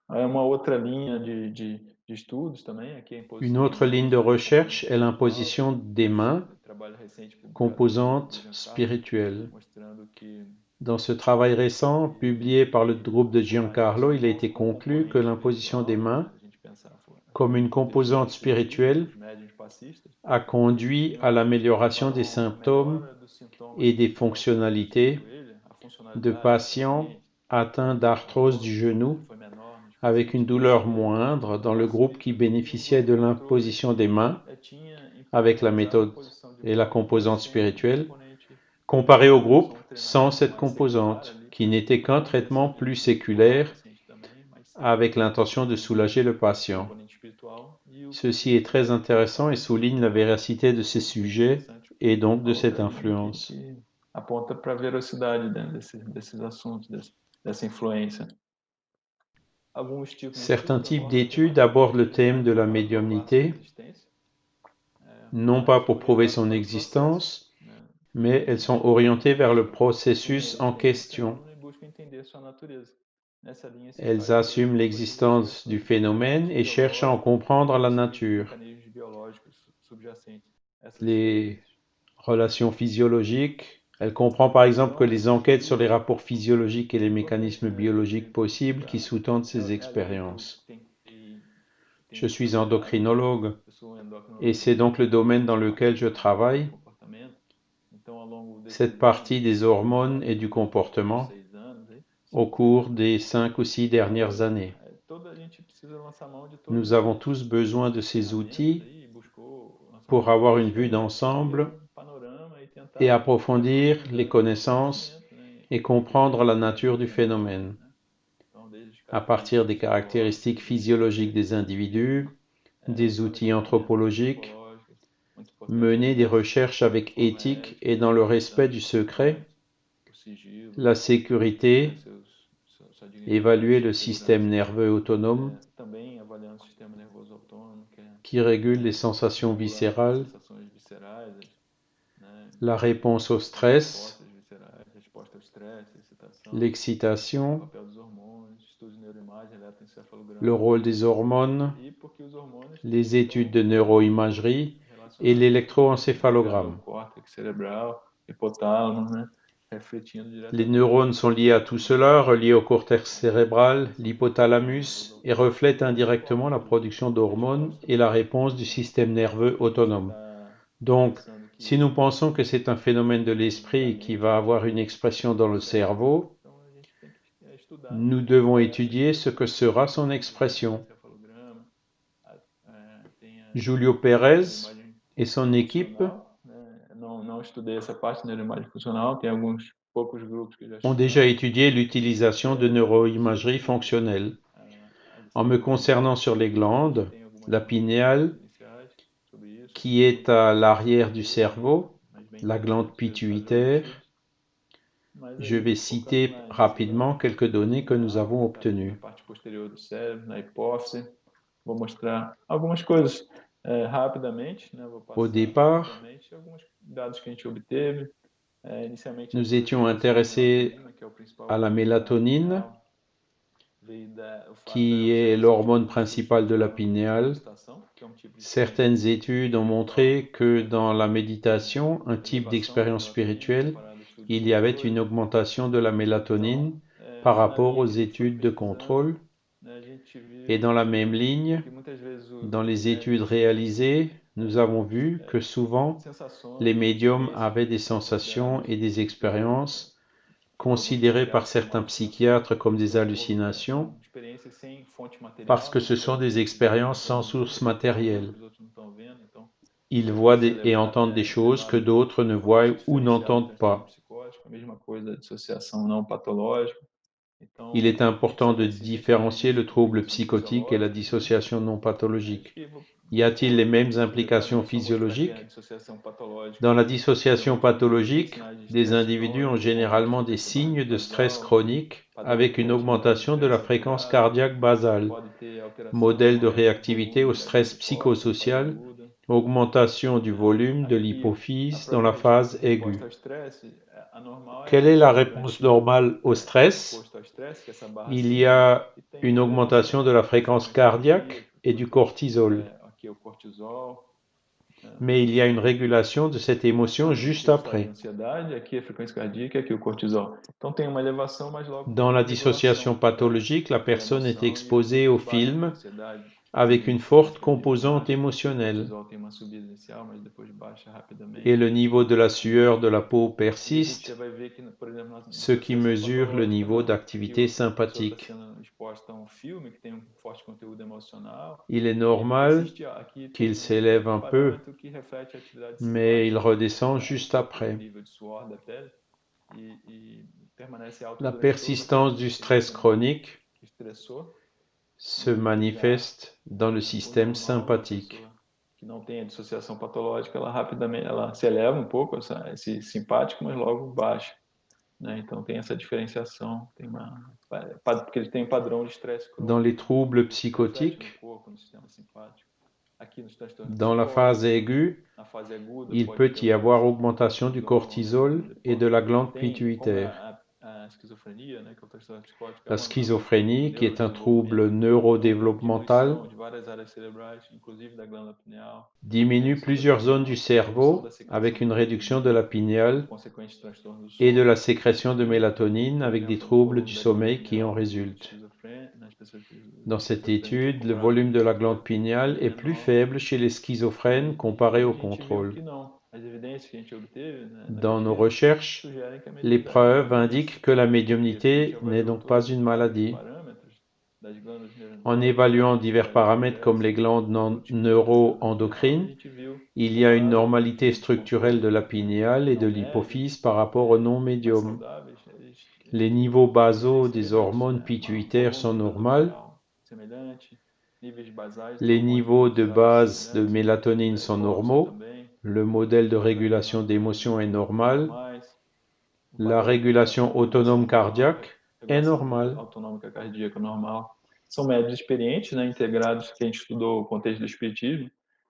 Speaker 1: é uma outra linha de estudos também, aqui a
Speaker 2: Une
Speaker 1: imposição de
Speaker 2: autre ligne de
Speaker 1: mãos como componente
Speaker 2: recherche est
Speaker 1: espiritual.
Speaker 2: l'imposition des mains,
Speaker 1: Trabalho recente publicado pelo
Speaker 2: composante
Speaker 1: Giancarlo,
Speaker 2: spirituelle.
Speaker 1: mostrando que
Speaker 2: Dans ce travail récent, publié par le groupe de
Speaker 1: a
Speaker 2: Giancarlo,
Speaker 1: imposição de
Speaker 2: il a
Speaker 1: mãos
Speaker 2: été
Speaker 1: como
Speaker 2: conclu que
Speaker 1: componente
Speaker 2: l'imposition des
Speaker 1: espiritual, né,
Speaker 2: mains,
Speaker 1: se a gente pensar
Speaker 2: comme une
Speaker 1: no objetivo
Speaker 2: composante
Speaker 1: restritivo
Speaker 2: spirituelle,
Speaker 1: dos médiuns passistas,
Speaker 2: a
Speaker 1: eles
Speaker 2: conduit à
Speaker 1: tinham
Speaker 2: l'amélioration
Speaker 1: para
Speaker 2: des
Speaker 1: uma
Speaker 2: symptômes
Speaker 1: melhora dos sintomas
Speaker 2: et des
Speaker 1: osteoartísticos do
Speaker 2: fonctionnalités
Speaker 1: joelho, a
Speaker 2: de
Speaker 1: funcionalidade dos
Speaker 2: patients
Speaker 1: pacientes,
Speaker 2: atteints
Speaker 1: a
Speaker 2: d'arthrose
Speaker 1: dor
Speaker 2: du
Speaker 1: no joelho
Speaker 2: genou
Speaker 1: foi menor nos
Speaker 2: avec une
Speaker 1: pacientes
Speaker 2: douleur
Speaker 1: brasileiros,
Speaker 2: moindre dans le groupe qui
Speaker 1: possibilita que
Speaker 2: bénéficiait
Speaker 1: o
Speaker 2: de
Speaker 1: controle
Speaker 2: l'imposition des mains
Speaker 1: tinha
Speaker 2: avec la
Speaker 1: realizado a
Speaker 2: méthode
Speaker 1: imposição de
Speaker 2: et la
Speaker 1: mãos, mas
Speaker 2: composante
Speaker 1: sem o
Speaker 2: spirituelle,
Speaker 1: componente
Speaker 2: comparé au
Speaker 1: espiritual,
Speaker 2: groupe
Speaker 1: só um
Speaker 2: sans
Speaker 1: treinamento
Speaker 2: cette
Speaker 1: mais secundário
Speaker 2: composante,
Speaker 1: ali
Speaker 2: qui
Speaker 1: para
Speaker 2: n'était qu'un traitement
Speaker 1: manutenção
Speaker 2: plus
Speaker 1: de moral do
Speaker 2: séculaire
Speaker 1: paciente também, mas sem
Speaker 2: avec l'intention de soulager le patient.
Speaker 1: componente espiritual. E o
Speaker 2: Ceci est très intéressant et souligne la véracité de ces sujets
Speaker 1: interessante
Speaker 2: et donc
Speaker 1: a
Speaker 2: de cette
Speaker 1: outra linha aqui
Speaker 2: influence.
Speaker 1: que aponta para a veracidade, né, desses assuntos, dessa influência. Alguns tipos de
Speaker 2: Certains
Speaker 1: estudos
Speaker 2: types
Speaker 1: abordam a
Speaker 2: d'études
Speaker 1: temática da
Speaker 2: abordent le thème de
Speaker 1: mediunidade
Speaker 2: la
Speaker 1: para provar sua
Speaker 2: médiumnité,
Speaker 1: existência,
Speaker 2: non pas
Speaker 1: mas
Speaker 2: pour prouver
Speaker 1: orientadas
Speaker 2: son
Speaker 1: para o processo,
Speaker 2: existence,
Speaker 1: né,
Speaker 2: mais elles sont
Speaker 1: que
Speaker 2: orientées vers le
Speaker 1: assumem a
Speaker 2: processus en
Speaker 1: existência do
Speaker 2: question.
Speaker 1: fenômeno e buscam entender sua natureza. Nessa linha se
Speaker 2: Elles
Speaker 1: faz
Speaker 2: assument
Speaker 1: teorias das
Speaker 2: l'existence du
Speaker 1: ligações
Speaker 2: phénomène et cherchent à en
Speaker 1: biológicas
Speaker 2: comprendre
Speaker 1: e
Speaker 2: la
Speaker 1: possíveis
Speaker 2: nature,
Speaker 1: mecanismos biológicos subjacentes a essas
Speaker 2: les
Speaker 1: experiências.
Speaker 2: relations physiologiques. Elle comprend par exemple que les enquêtes sur les rapports physiologiques et les
Speaker 1: Importante,
Speaker 2: mécanismes
Speaker 1: né,
Speaker 2: biologiques possibles qui sous-tendent ces
Speaker 1: é ali que
Speaker 2: expériences.
Speaker 1: tem
Speaker 2: Je
Speaker 1: muito
Speaker 2: suis
Speaker 1: trabalhado, né?
Speaker 2: endocrinologue
Speaker 1: Eu sou um
Speaker 2: et c'est
Speaker 1: endocrinologista,
Speaker 2: donc le domaine dans
Speaker 1: essa parte
Speaker 2: lequel je
Speaker 1: de hormônio e
Speaker 2: travaille.
Speaker 1: comportamento. Então, ao longo
Speaker 2: Cette
Speaker 1: desses anos,
Speaker 2: partie des hormones et du
Speaker 1: últimos
Speaker 2: comportement
Speaker 1: 6 anos, aí,
Speaker 2: au
Speaker 1: 5,
Speaker 2: cours des 5 ou 6 dernières années.
Speaker 1: toda a gente precisa lançar mão de todos
Speaker 2: Nous avons
Speaker 1: esses,
Speaker 2: tous besoin de
Speaker 1: essas
Speaker 2: ces
Speaker 1: ferramentas
Speaker 2: outils
Speaker 1: aí, buscou lançar mão
Speaker 2: pour
Speaker 1: de
Speaker 2: avoir
Speaker 1: todas
Speaker 2: une
Speaker 1: as
Speaker 2: vue
Speaker 1: ferramentas para ter
Speaker 2: d'ensemble
Speaker 1: um panorama e
Speaker 2: et
Speaker 1: tentar ir
Speaker 2: approfondir les
Speaker 1: aprofundando o
Speaker 2: connaissances
Speaker 1: conhecimento, né,
Speaker 2: et
Speaker 1: entender
Speaker 2: comprendre
Speaker 1: as
Speaker 2: la nature du
Speaker 1: características dos
Speaker 2: phénomène.
Speaker 1: médiums, né? Então, desde as
Speaker 2: À partir
Speaker 1: características
Speaker 2: des
Speaker 1: psicológicas
Speaker 2: caractéristiques
Speaker 1: dos
Speaker 2: physiologiques des
Speaker 1: suspeitos,
Speaker 2: individus, des
Speaker 1: até as
Speaker 2: outils
Speaker 1: ferramentas
Speaker 2: anthropologiques,
Speaker 1: antropológicas, muito importante
Speaker 2: mener des
Speaker 1: também
Speaker 2: recherches
Speaker 1: a
Speaker 2: avec éthique
Speaker 1: informética,
Speaker 2: et
Speaker 1: né,
Speaker 2: dans le respect
Speaker 1: analisando os
Speaker 2: du secret,
Speaker 1: comportamentos, o sigilo,
Speaker 2: la
Speaker 1: né,
Speaker 2: sécurité,
Speaker 1: sua dignidade
Speaker 2: évaluer
Speaker 1: e
Speaker 2: le système
Speaker 1: segurança,
Speaker 2: nerveux autonome
Speaker 1: também avaliando o sistema nervoso autônomo, que é
Speaker 2: qui régule les sensations
Speaker 1: regulando as
Speaker 2: viscérales,
Speaker 1: sensações viscerais, né,
Speaker 2: la réponse au
Speaker 1: as
Speaker 2: stress,
Speaker 1: respostas viscerais, resposta ao estresse, excitação, o
Speaker 2: l'excitation,
Speaker 1: papel dos hormônios, estudos de neuroimagem,
Speaker 2: le
Speaker 1: eletroencefalograma,
Speaker 2: rôle des hormones,
Speaker 1: e porque os hormônios
Speaker 2: les études de
Speaker 1: estão
Speaker 2: neuroimagerie et
Speaker 1: relacionados ao
Speaker 2: l'électroencéphalogramme.
Speaker 1: córtex cerebral, hipotálamo, né, refletindo
Speaker 2: Les
Speaker 1: diretamente
Speaker 2: neurones sont liés à tout cela, reliés au cortex cérébral, l'hypothalamus, et reflètent indirectement la production d'hormones et la réponse du système nerveux autonome. Donc, si nous pensons que c'est un phénomène de l'esprit qui va avoir une expression dans le cerveau, nous devons étudier ce que sera son expression. Julio Pérez et son équipe
Speaker 1: Não estudei essa parte de neuroimagem funcional, tem alguns poucos grupos que já
Speaker 2: ont déjà
Speaker 1: estudaram.
Speaker 2: étudié l'utilisation de neuroimagerie fonctionnelle. En me concernant sur les glandes, la pinéale, qui est à l'arrière du cerveau, la glande pituitaire, je vais citer rapidement quelques données que nous avons obtenues.
Speaker 1: Parte posterior do cérebro, na hipófise. Vou mostrar algumas coisas rapidamente, né? Vou
Speaker 2: Au
Speaker 1: passar
Speaker 2: départ,
Speaker 1: rapidamente alguns dados que a gente obteve. Initialmente, a
Speaker 2: nous étions
Speaker 1: descrição da
Speaker 2: intéressés
Speaker 1: melatonina, que é o principal
Speaker 2: à la
Speaker 1: hormônio da glândula
Speaker 2: mélatonine,
Speaker 1: pineal, veio o fato da
Speaker 2: qui est
Speaker 1: observação de
Speaker 2: l'hormone
Speaker 1: pulsos
Speaker 2: principale de la
Speaker 1: ativados na
Speaker 2: pinéale.
Speaker 1: meditação, que é tipo de experiência
Speaker 2: Certaines études ont montré que dans la méditation, un type
Speaker 1: elevação da
Speaker 2: d'expérience
Speaker 1: melatonina
Speaker 2: spirituelle,
Speaker 1: comparado ao estudo de
Speaker 2: il y avait
Speaker 1: controle.
Speaker 2: une augmentation de la
Speaker 1: Então,
Speaker 2: mélatonine par
Speaker 1: na
Speaker 2: rapport aux
Speaker 1: linha que a gente foi
Speaker 2: études de
Speaker 1: pesquisando,
Speaker 2: contrôle.
Speaker 1: né, a gente
Speaker 2: Et
Speaker 1: viu
Speaker 2: dans la même ligne,
Speaker 1: que muitas vezes
Speaker 2: dans
Speaker 1: os
Speaker 2: les études
Speaker 1: médiums tinham
Speaker 2: réalisées, nous avons vu que souvent les
Speaker 1: sensações ou
Speaker 2: médiums
Speaker 1: experiências
Speaker 2: avaient des sensations
Speaker 1: associadas
Speaker 2: et des expériences
Speaker 1: por alguns
Speaker 2: considérées par
Speaker 1: psiquiatras como
Speaker 2: certains
Speaker 1: alucinações,
Speaker 2: psychiatres
Speaker 1: porque
Speaker 2: comme des
Speaker 1: são
Speaker 2: hallucinations
Speaker 1: experiências sem fonte
Speaker 2: parce
Speaker 1: material,
Speaker 2: que
Speaker 1: né?
Speaker 2: ce
Speaker 1: Então
Speaker 2: sont
Speaker 1: eles
Speaker 2: des
Speaker 1: veem coisas que
Speaker 2: expériences
Speaker 1: estão
Speaker 2: sans
Speaker 1: vendo
Speaker 2: source
Speaker 1: que
Speaker 2: matérielle.
Speaker 1: os outros não estão vendo, então
Speaker 2: Ils
Speaker 1: pode
Speaker 2: voient
Speaker 1: ser
Speaker 2: et entendent des choses que
Speaker 1: levado
Speaker 2: d'autres ne
Speaker 1: como
Speaker 2: voient ou
Speaker 1: diferenciado de
Speaker 2: n'entendent
Speaker 1: transtorno
Speaker 2: pas.
Speaker 1: psicótico, a mesma coisa, dissociação não patológica.
Speaker 2: Il
Speaker 1: Então,
Speaker 2: est
Speaker 1: tem que
Speaker 2: important de
Speaker 1: saber se existem as
Speaker 2: différencier
Speaker 1: mesmas
Speaker 2: le trouble
Speaker 1: implicações
Speaker 2: psychotique et la
Speaker 1: fisiológicas, né?
Speaker 2: dissociation non
Speaker 1: Acho
Speaker 2: pathologique.
Speaker 1: que
Speaker 2: Y a-t-il les mêmes
Speaker 1: vou
Speaker 2: implications
Speaker 1: brevemente só mostrar que a
Speaker 2: physiologiques?
Speaker 1: dissociação patológica
Speaker 2: Dans la dissociation
Speaker 1: geralmente manifesta
Speaker 2: pathologique,
Speaker 1: sinais de
Speaker 2: des
Speaker 1: estresse
Speaker 2: individus ont
Speaker 1: crônico, como
Speaker 2: généralement des
Speaker 1: frequência
Speaker 2: signes de stress
Speaker 1: basal,
Speaker 2: chronique
Speaker 1: padrão de
Speaker 2: avec une
Speaker 1: reatividade ao
Speaker 2: augmentation de la
Speaker 1: estresse
Speaker 2: fréquence
Speaker 1: alterado,
Speaker 2: cardiaque basale,
Speaker 1: pode ter alteração
Speaker 2: modèle
Speaker 1: no
Speaker 2: de réactivité
Speaker 1: volume
Speaker 2: au
Speaker 1: da glândula
Speaker 2: stress
Speaker 1: hipófise na fase
Speaker 2: psychosocial,
Speaker 1: aguda.
Speaker 2: augmentation du volume de
Speaker 1: Aqui, a
Speaker 2: l'hypophyse dans la
Speaker 1: probabilidade de
Speaker 2: phase
Speaker 1: resposta
Speaker 2: aiguë.
Speaker 1: ao estresse, a normal é
Speaker 2: Quelle est
Speaker 1: essa,
Speaker 2: la
Speaker 1: né?
Speaker 2: réponse
Speaker 1: Durante
Speaker 2: normale au stress?
Speaker 1: exposto ao estresse, que é essa barra
Speaker 2: Il y
Speaker 1: acima,
Speaker 2: a
Speaker 1: e tem
Speaker 2: une
Speaker 1: uma
Speaker 2: augmentation de
Speaker 1: elevação
Speaker 2: la
Speaker 1: da
Speaker 2: fréquence
Speaker 1: frequência
Speaker 2: cardiaque
Speaker 1: cardíaca,
Speaker 2: et du cortisol.
Speaker 1: aqui é o cortisol,
Speaker 2: Mais il y a une régulation de cette émotion
Speaker 1: aqui
Speaker 2: juste
Speaker 1: é o estado de
Speaker 2: après.
Speaker 1: ansiedade, aqui é a frequência cardíaca, aqui é o cortisol. Então tem uma elevação, mas logo tem
Speaker 2: Dans la
Speaker 1: uma
Speaker 2: dissociation
Speaker 1: regulação
Speaker 2: pathologique, la
Speaker 1: da
Speaker 2: personne est
Speaker 1: emoção
Speaker 2: exposée
Speaker 1: e
Speaker 2: au
Speaker 1: baixa na
Speaker 2: film
Speaker 1: ansiedade,
Speaker 2: avec
Speaker 1: subida
Speaker 2: une
Speaker 1: de frequência
Speaker 2: forte
Speaker 1: cardíaca
Speaker 2: composante
Speaker 1: baixa, o
Speaker 2: émotionnelle
Speaker 1: cortisol tem uma subida inicial, mas depois baixa
Speaker 2: et
Speaker 1: rapidamente.
Speaker 2: le niveau de la sueur de la peau
Speaker 1: E a gente já
Speaker 2: persiste,
Speaker 1: vai ver que, por exemplo, na
Speaker 2: ce qui
Speaker 1: dissociação
Speaker 2: mesure le
Speaker 1: patológica,
Speaker 2: niveau
Speaker 1: que
Speaker 2: d'activité
Speaker 1: a pessoa está
Speaker 2: sympathique.
Speaker 1: sendo exposta a um filme que tem um forte conteúdo emocional
Speaker 2: Il est
Speaker 1: e
Speaker 2: normal
Speaker 1: existe aqui
Speaker 2: qu'il
Speaker 1: tem
Speaker 2: s'élève un
Speaker 1: um
Speaker 2: peu,
Speaker 1: parâmetro que reflete a atividade
Speaker 2: mais il
Speaker 1: simpática,
Speaker 2: redescend juste
Speaker 1: tipo o
Speaker 2: après.
Speaker 1: nível de suor da pele, e permanece alto
Speaker 2: La
Speaker 1: durante todo o
Speaker 2: persistance
Speaker 1: período
Speaker 2: du
Speaker 1: que
Speaker 2: stress
Speaker 1: você não
Speaker 2: chronique
Speaker 1: estressou
Speaker 2: se
Speaker 1: e já
Speaker 2: manifeste dans le
Speaker 1: o
Speaker 2: système
Speaker 1: normal, uma
Speaker 2: sympathique.
Speaker 1: pessoa que não tem a dissociação patológica, ela rapidamente ela se eleva um pouco, esse simpático, mas logo baixa. Né? Então tem essa diferenciação, porque ele tem um padrão de estresse
Speaker 2: Dans
Speaker 1: crônico,
Speaker 2: les
Speaker 1: né?
Speaker 2: troubles
Speaker 1: Isso se reflete no
Speaker 2: psychotiques,
Speaker 1: corpo, no sistema simpático. Aqui nos transtornos
Speaker 2: dans la phase
Speaker 1: psicóticos,
Speaker 2: aiguë,
Speaker 1: na fase aguda
Speaker 2: il
Speaker 1: pode
Speaker 2: peut
Speaker 1: ter
Speaker 2: y avoir
Speaker 1: alteração do
Speaker 2: augmentation du
Speaker 1: cortisol, né, da
Speaker 2: cortisol
Speaker 1: glândula
Speaker 2: et de
Speaker 1: hipófise.
Speaker 2: la glande
Speaker 1: Tem, como
Speaker 2: pituitaire.
Speaker 1: a esquizofrenia, né, que é o transtorno psicótico, é
Speaker 2: La
Speaker 1: um
Speaker 2: schizophrénie, qui est un trouble
Speaker 1: neurodesenvolvimento,
Speaker 2: neurodéveloppemental,
Speaker 1: diminuição de várias áreas cerebrais, inclusive da glândula pineal,
Speaker 2: diminue
Speaker 1: redução da
Speaker 2: plusieurs zones du
Speaker 1: dopamina, redução da
Speaker 2: cerveau avec
Speaker 1: secreção de
Speaker 2: une réduction de
Speaker 1: melatonina,
Speaker 2: la pinéale
Speaker 1: consequente transtorno do
Speaker 2: et de
Speaker 1: sono.
Speaker 2: la sécrétion de
Speaker 1: E,
Speaker 2: mélatonine
Speaker 1: por
Speaker 2: avec des
Speaker 1: exemplo, no
Speaker 2: troubles du
Speaker 1: volume da glândula
Speaker 2: sommeil qui en
Speaker 1: pineal,
Speaker 2: résultent.
Speaker 1: nas pessoas
Speaker 2: Dans cette
Speaker 1: esquizofrênicas
Speaker 2: étude, le
Speaker 1: comparado
Speaker 2: volume
Speaker 1: com
Speaker 2: de la glande
Speaker 1: controle,
Speaker 2: pinéale
Speaker 1: ele é
Speaker 2: est plus
Speaker 1: menor.
Speaker 2: faible chez les schizophrènes comparé
Speaker 1: E
Speaker 2: au
Speaker 1: a gente viu
Speaker 2: contrôle.
Speaker 1: que não. As evidências que a gente obteve, né, na
Speaker 2: Dans nos
Speaker 1: pesquisa
Speaker 2: recherches,
Speaker 1: sugerem que a
Speaker 2: les
Speaker 1: mediunidade não é uma
Speaker 2: preuves
Speaker 1: doença.
Speaker 2: indiquent que la
Speaker 1: Porque se a gente
Speaker 2: médiumnité n'est
Speaker 1: avaliou
Speaker 2: donc pas
Speaker 1: todos
Speaker 2: une
Speaker 1: os vários
Speaker 2: maladie.
Speaker 1: parâmetros das glândulas
Speaker 2: En
Speaker 1: neuroendocrinas
Speaker 2: évaluant
Speaker 1: que
Speaker 2: divers
Speaker 1: superam o
Speaker 2: paramètres comme
Speaker 1: estresse
Speaker 2: les glandes
Speaker 1: e outros níveis da glândula pineal, a
Speaker 2: neuroendocrines,
Speaker 1: gente viu,
Speaker 2: il y
Speaker 1: com
Speaker 2: a une
Speaker 1: base
Speaker 2: normalité
Speaker 1: em
Speaker 2: structurelle de
Speaker 1: controle
Speaker 2: la pinéale et de
Speaker 1: não médio,
Speaker 2: l'hypophyse par rapport aux
Speaker 1: mais
Speaker 2: non-médiums.
Speaker 1: saudáveis, a gente
Speaker 2: Les
Speaker 1: tem
Speaker 2: niveaux basaux
Speaker 1: evidências
Speaker 2: des
Speaker 1: semelhantes,
Speaker 2: hormones
Speaker 1: né? Um
Speaker 2: pituitaires
Speaker 1: volume
Speaker 2: sont
Speaker 1: de glândula
Speaker 2: normaux.
Speaker 1: pineal semelhante, níveis basais de
Speaker 2: Les
Speaker 1: hormônios
Speaker 2: niveaux de
Speaker 1: cortisais
Speaker 2: base de
Speaker 1: semelhantes,
Speaker 2: mélatonine sont
Speaker 1: hipófise
Speaker 2: normaux.
Speaker 1: também,
Speaker 2: Le modèle de
Speaker 1: da
Speaker 2: régulation
Speaker 1: glândula
Speaker 2: d'émotion est normal.
Speaker 1: normais, o
Speaker 2: La
Speaker 1: padrão de
Speaker 2: régulation
Speaker 1: regulação
Speaker 2: autonome
Speaker 1: hormonal,
Speaker 2: cardiaque est
Speaker 1: regulação
Speaker 2: normale.
Speaker 1: autonômica cardíaca normal. São médios experientes, né, integrados, que a gente estudou o contexto do espiritismo,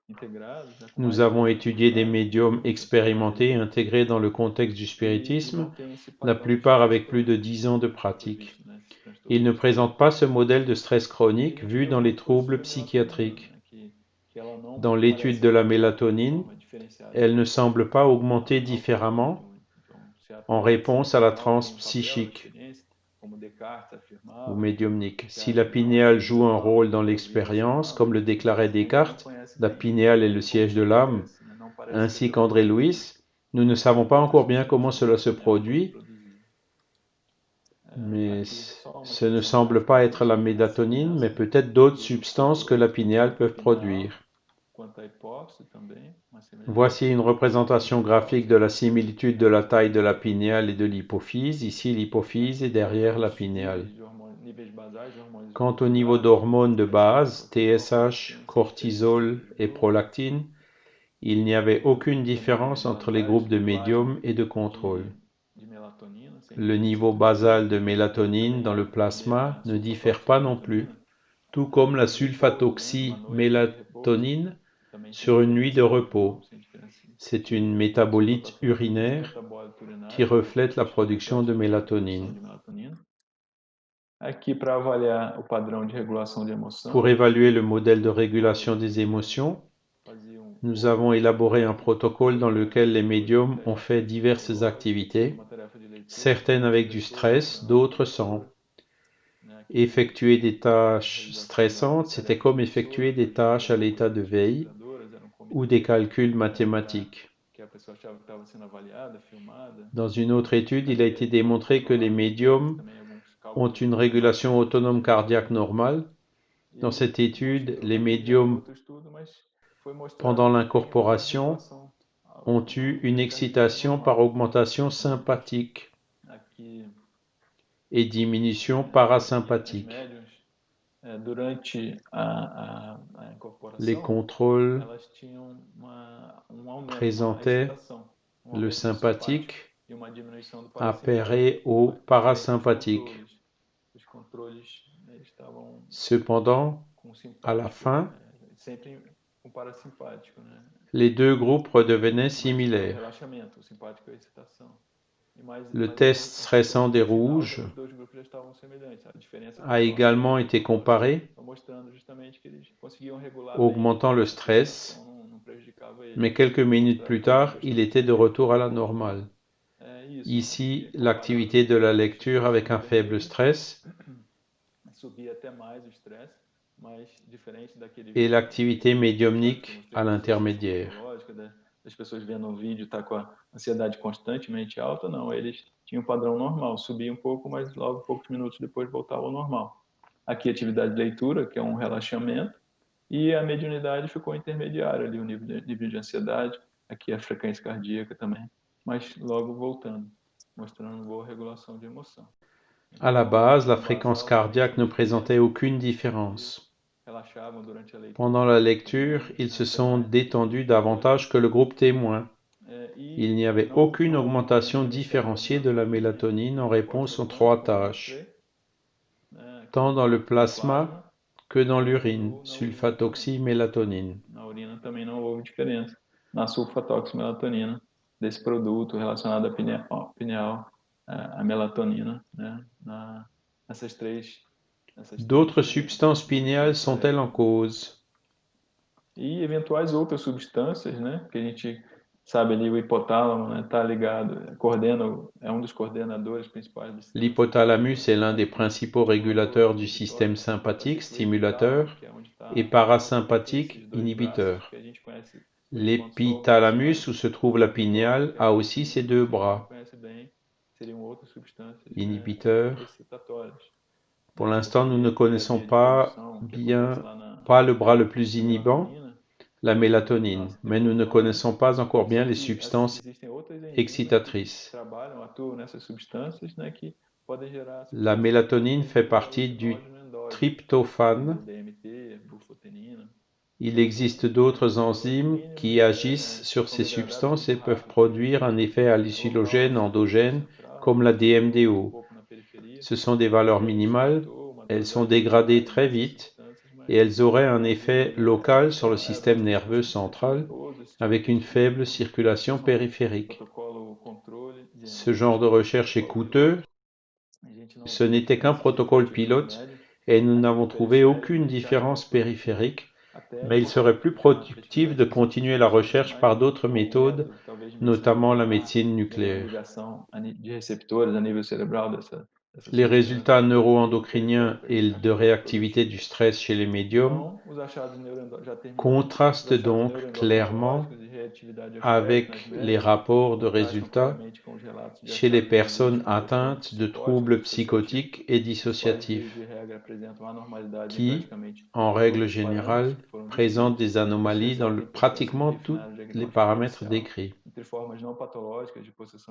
Speaker 1: integrados, né, com
Speaker 2: Nous
Speaker 1: mais de
Speaker 2: avons
Speaker 1: 20 anos
Speaker 2: étudié
Speaker 1: de
Speaker 2: des
Speaker 1: idade,
Speaker 2: médiums expérimentés et
Speaker 1: experiência,
Speaker 2: intégrés dans le contexte du
Speaker 1: e
Speaker 2: spiritisme,
Speaker 1: não tem esse
Speaker 2: la
Speaker 1: padrão de
Speaker 2: plupart
Speaker 1: estresse
Speaker 2: avec plus de
Speaker 1: crônico
Speaker 2: 10 ans de
Speaker 1: que foi
Speaker 2: pratique.
Speaker 1: visto nesses
Speaker 2: Ils
Speaker 1: transtornos
Speaker 2: ne présentent pas
Speaker 1: psicóticos.
Speaker 2: ce modèle de stress
Speaker 1: E a
Speaker 2: chronique
Speaker 1: gente
Speaker 2: vu
Speaker 1: viu
Speaker 2: dans les
Speaker 1: algumas coisas
Speaker 2: troubles
Speaker 1: sobre a melatonina,
Speaker 2: psychiatriques.
Speaker 1: né, que ela não
Speaker 2: Dans l'étude
Speaker 1: parece
Speaker 2: de la
Speaker 1: aumentar de
Speaker 2: mélatonine,
Speaker 1: forma diferenciada
Speaker 2: elle ne semble pas augmenter
Speaker 1: autonômica
Speaker 2: différemment
Speaker 1: mediúnica. Então, se a
Speaker 2: en
Speaker 1: pineal
Speaker 2: réponse à la
Speaker 1: central tem
Speaker 2: transe
Speaker 1: um papel na
Speaker 2: psychique
Speaker 1: experiência, como Descartes
Speaker 2: ou
Speaker 1: afirmava,
Speaker 2: médiumnique.
Speaker 1: que
Speaker 2: Si
Speaker 1: a
Speaker 2: la
Speaker 1: pineal
Speaker 2: pinéale joue un
Speaker 1: central
Speaker 2: rôle
Speaker 1: tem
Speaker 2: dans
Speaker 1: um poder de
Speaker 2: l'expérience,
Speaker 1: afirmar,
Speaker 2: comme le déclarait
Speaker 1: a gente não
Speaker 2: Descartes,
Speaker 1: conhece
Speaker 2: la
Speaker 1: bem
Speaker 2: pinéale est le
Speaker 1: como
Speaker 2: siège
Speaker 1: isso
Speaker 2: de l'âme,
Speaker 1: acontece, né? Não parece ser
Speaker 2: ainsi
Speaker 1: tão
Speaker 2: qu'André
Speaker 1: evidente
Speaker 2: Louis, nous ne savons pas
Speaker 1: quanto
Speaker 2: encore
Speaker 1: as
Speaker 2: bien comment
Speaker 1: substâncias
Speaker 2: cela
Speaker 1: da
Speaker 2: se
Speaker 1: pineal podem
Speaker 2: produit,
Speaker 1: produzir.
Speaker 2: mais
Speaker 1: Aqui, só uma
Speaker 2: ce ne
Speaker 1: descrição
Speaker 2: semble
Speaker 1: gráfica
Speaker 2: pas être
Speaker 1: disso,
Speaker 2: la
Speaker 1: né? A
Speaker 2: mélatonine, mais
Speaker 1: semelhança
Speaker 2: peut-être d'autres
Speaker 1: do
Speaker 2: substances que la
Speaker 1: cortisol
Speaker 2: pinéale
Speaker 1: com a
Speaker 2: peuvent
Speaker 1: pineal,
Speaker 2: produire. Voici une représentation graphique de la similitude de la taille de la pinéale et de l'hypophyse. Ici, l'hypophyse est derrière la pinéale. Quant au niveau d'hormones de base, TSH, cortisol et prolactine, il n'y avait aucune différence entre les groupes de médium et de contrôle. Le niveau basal de mélatonine dans le plasma ne diffère pas non plus, tout comme la sulfatoxymélatonine sur une nuit de repos. C'est une métabolite urinaire qui reflète la production de mélatonine. Pour évaluer le modèle de régulation des émotions, nous avons élaboré un protocole dans lequel les médiums ont fait diverses activités, certaines avec du stress, d'autres sans. Effectuer des tâches stressantes, c'était comme effectuer des tâches à l'état de veille ou des calculs mathématiques. Dans une autre étude, il a été démontré que les médiums ont une régulation autonome cardiaque normale. Dans cette étude, les médiums, pendant l'incorporation, ont eu une excitation par augmentation sympathique et diminution parasympathique. Les contrôles présentaient le sympathique appairé au parasympathique. Cependant, à la fin, les deux groupes redevenaient similaires. Le test stressant des rouges a également été comparé, augmentant le stress, mais quelques minutes plus tard, il était de retour à la normale. Ici, l'activité de la lecture avec un faible stress et l'activité médiumnique à l'intermédiaire.
Speaker 1: As pessoas vendo um vídeo tá com a ansiedade constantemente alta, não, eles tinham um padrão normal, subia um pouco, mas logo poucos minutos depois voltava ao normal. Aqui atividade de leitura, que é um relaxamento, e a mediunidade ficou intermediária ali, o nível de ansiedade, aqui a frequência cardíaca também, mas logo voltando, mostrando boa regulação de emoção.
Speaker 2: À la base, la fréquence cardiaque ne présentait aucune différence. Pendant la lecture, ils se sont détendus davantage que le groupe témoin. Il n'y avait aucune augmentation différenciée de la mélatonine en réponse aux trois tâches, tant dans le plasma que dans l'urine, sulfatoxymélatonine.
Speaker 1: Na urina também não houve diferença na sulfatoximelatonina desse produto relacionado à pineal, à melatonina, né? Essas três.
Speaker 2: D'autres substances pinéales sont-elles en cause?
Speaker 1: E eventuais outras substâncias, né? Que a gente sabe ali o hipotálamo, né? Tá ligado, é um dos coordenadores principais do sistema.
Speaker 2: L'hypothalamus est l'un des principaux régulateurs du système sympathique, stimulateur, et parasympathique, inhibiteur. L'épithalamus, où se trouve la pinéale, a aussi ses deux bras, inhibiteurs. Pour l'instant, nous ne connaissons pas le bras le plus inhibant, la mélatonine, mais nous ne connaissons pas encore bien les substances excitatrices. La mélatonine fait partie du tryptophane. Il existe d'autres enzymes qui agissent sur ces substances et peuvent produire un effet hallucinogène endogène comme la DMDO. Ce sont des valeurs minimales, elles sont dégradées très vite et elles auraient un effet local sur le système nerveux central avec une faible circulation périphérique. Ce genre de recherche est coûteux. Ce n'était qu'un protocole pilote et nous n'avons trouvé aucune différence périphérique, mais il serait plus productif de continuer la recherche par d'autres méthodes, notamment la médecine nucléaire. Les résultats neuroendocriniens et de réactivité du stress chez les médiums contrastent donc clairement avec les rapports de résultats chez les personnes atteintes de troubles psychotiques et dissociatifs qui, en règle générale, présente des anomalies dans pratiquement tous les paramètres décrits.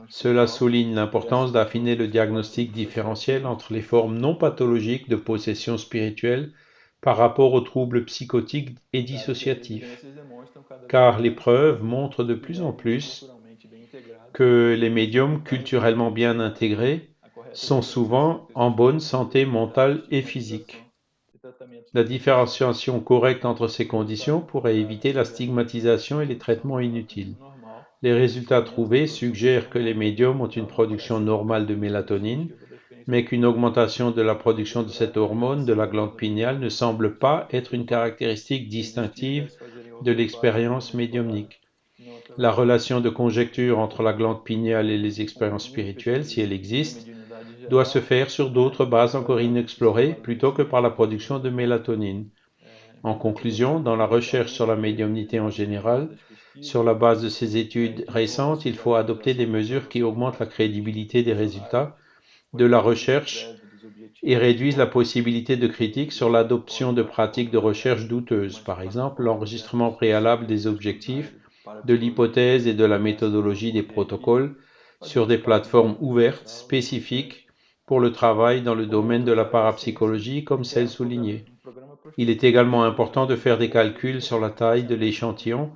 Speaker 2: Cela souligne l'importance d'affiner le diagnostic différentiel entre les formes non pathologiques de possession spirituelle par rapport aux troubles psychotiques et dissociatifs, car les preuves montrent de plus en plus que les médiums culturellement bien intégrés sont souvent en bonne santé mentale et physique. La différenciation correcte entre ces conditions pourrait éviter la stigmatisation et les traitements inutiles. Les résultats trouvés suggèrent que les médiums ont une production normale de mélatonine, mais qu'une augmentation de la production de cette hormone de la glande pinéale ne semble pas être une caractéristique distinctive de l'expérience médiumnique. La relation de conjecture entre la glande pinéale et les expériences spirituelles, si elle existe, doit se faire sur d'autres bases encore inexplorées plutôt que par la production de mélatonine. En conclusion, dans la recherche sur la médiumnité en général, sur la base de ces études récentes, il faut adopter des mesures qui augmentent la crédibilité des résultats de la recherche et réduisent la possibilité de critique sur l'adoption de pratiques de recherche douteuses, par exemple l'enregistrement préalable des objectifs, de l'hypothèse et de la méthodologie des protocoles sur des plateformes ouvertes spécifiques pour le travail dans le domaine de la parapsychologie comme celle soulignée. Il est également important de faire des calculs sur la taille de l'échantillon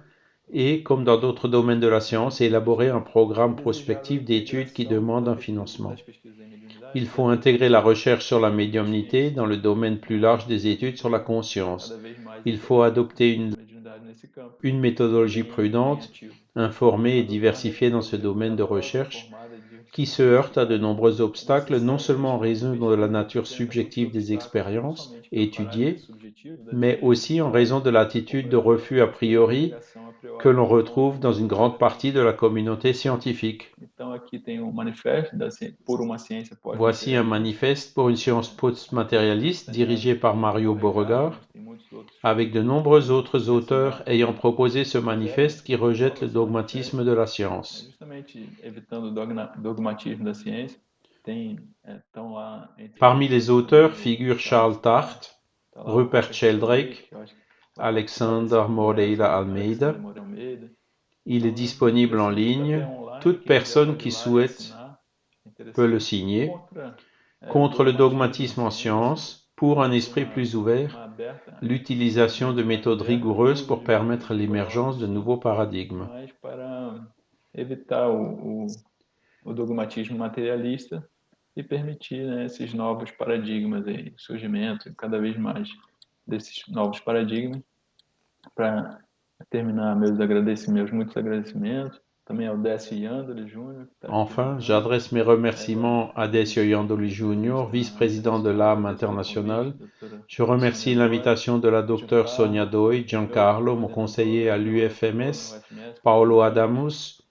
Speaker 2: et, comme dans d'autres domaines de la science, élaborer un programme prospectif d'études qui demande un financement. Il faut intégrer la recherche sur la médiumnité dans le domaine plus large des études sur la conscience. Il faut adopter une méthodologie prudente, informée et diversifiée dans ce domaine de recherche qui se heurte à de nombreux obstacles, non seulement en raison de la nature subjective des expériences étudiées, mais aussi en raison de l'attitude de refus a priori que l'on retrouve dans une grande partie de la communauté scientifique. Voici un manifeste pour une science post-matérialiste dirigé par Mario Beauregard, avec de nombreux autres auteurs ayant proposé ce manifeste qui rejette le dogmatisme de la science. Parmi les auteurs figurent Charles Tart, Rupert Sheldrake, Alexander Moreira Almeida. Il est disponible en ligne. Toute personne qui souhaite peut le signer. Contre le dogmatisme en science, pour un esprit plus ouvert, l'utilisation de méthodes rigoureuses pour permettre l'émergence de nouveaux paradigmes.
Speaker 1: O dogmatismo materialista e permitir, né, esses novos paradigmas aí, surgimento cada vez mais desses novos paradigmas. Para terminar muitos agradecimentos também ao Décio Yandoli Jr.
Speaker 2: Enfin, j'adresse mes remerciements à Décio Yandoli Jr., vice-président de l'âme internationale. Je remercie l'invitation de la docteure Sonia Doi, Giancarlo, mon conseiller à l'UFMS, Paolo Adamus,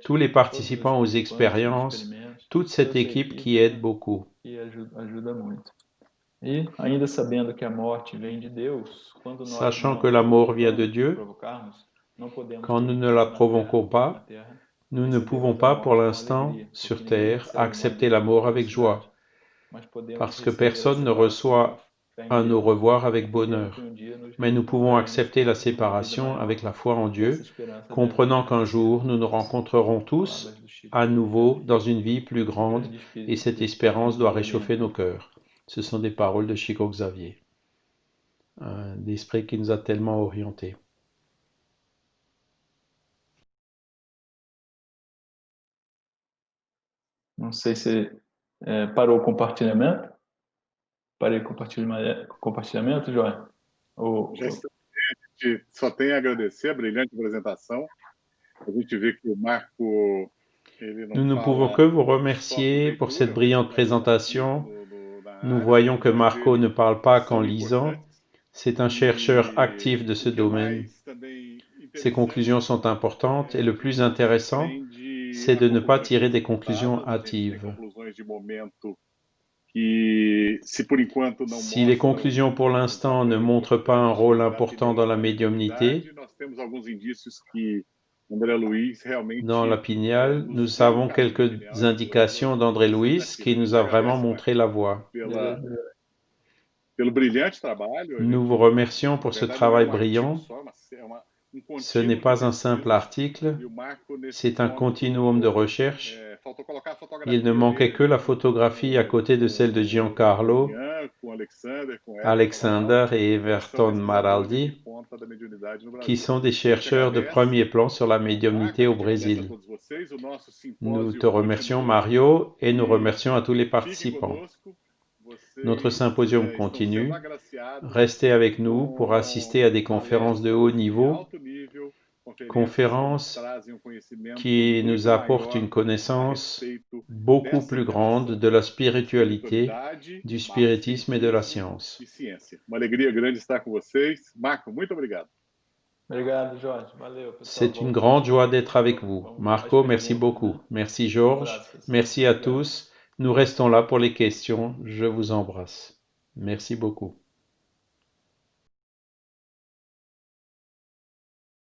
Speaker 2: tous les participants aux expériences, toute cette équipe qui aide beaucoup. Sachant que la mort vient de Dieu, quand nous ne la provoquons pas, nous ne pouvons pas pour l'instant, sur Terre, accepter la mort avec joie, parce que personne ne reçoit un au revoir avec bonheur. Mais nous pouvons accepter la séparation avec la foi en Dieu, comprenant qu'un jour nous nous rencontrerons tous à nouveau dans une vie plus grande, et cette espérance doit réchauffer nos cœurs. Ce sont des paroles de Chico Xavier, un esprit qui nous a tellement orientés.
Speaker 1: Não sei se parou o compartilhamento. Parei o compartilhamento, Joia?
Speaker 3: Já está. A gente só tem a agradecer a brilhante apresentação. A gente vê que o Marco...
Speaker 2: Nous ne pouvons que vous remercier pour cette brillante présentation. Nous voyons que Marco ne parle pas qu'en lisant. C'est un chercheur actif de ce domaine. Ses conclusions sont importantes et le plus intéressant, c'est de ne pas tirer des conclusions hâtives. Si les conclusions pour l'instant ne montrent pas un rôle important dans la médiumnité, dans la pinéale, nous avons quelques indications d'André Louis qui nous a vraiment montré la voie.
Speaker 3: pelo brilhante trabalho.
Speaker 2: Nous vous remercions pour ce travail brillant. Ce n'est pas un simple article, c'est un continuum de recherche. Il ne manquait que la photographie à côté de celle de Giancarlo, Alexander et Everton Maraldi, qui sont des chercheurs de premier plan sur la médiumnité au Brésil. Nous te remercions, Mario, et nous remercions à tous les participants. Notre symposium continue. Restez avec nous pour assister à des conférences de haut niveau, conférences qui nous apportent une connaissance beaucoup plus grande de la spiritualité, du spiritisme et de la science. C'est une grande joie d'être avec vous. Marco, merci beaucoup. Merci Georges. Merci à tous. Nous restons là pour les questions. Je vous embrasse. Merci beaucoup.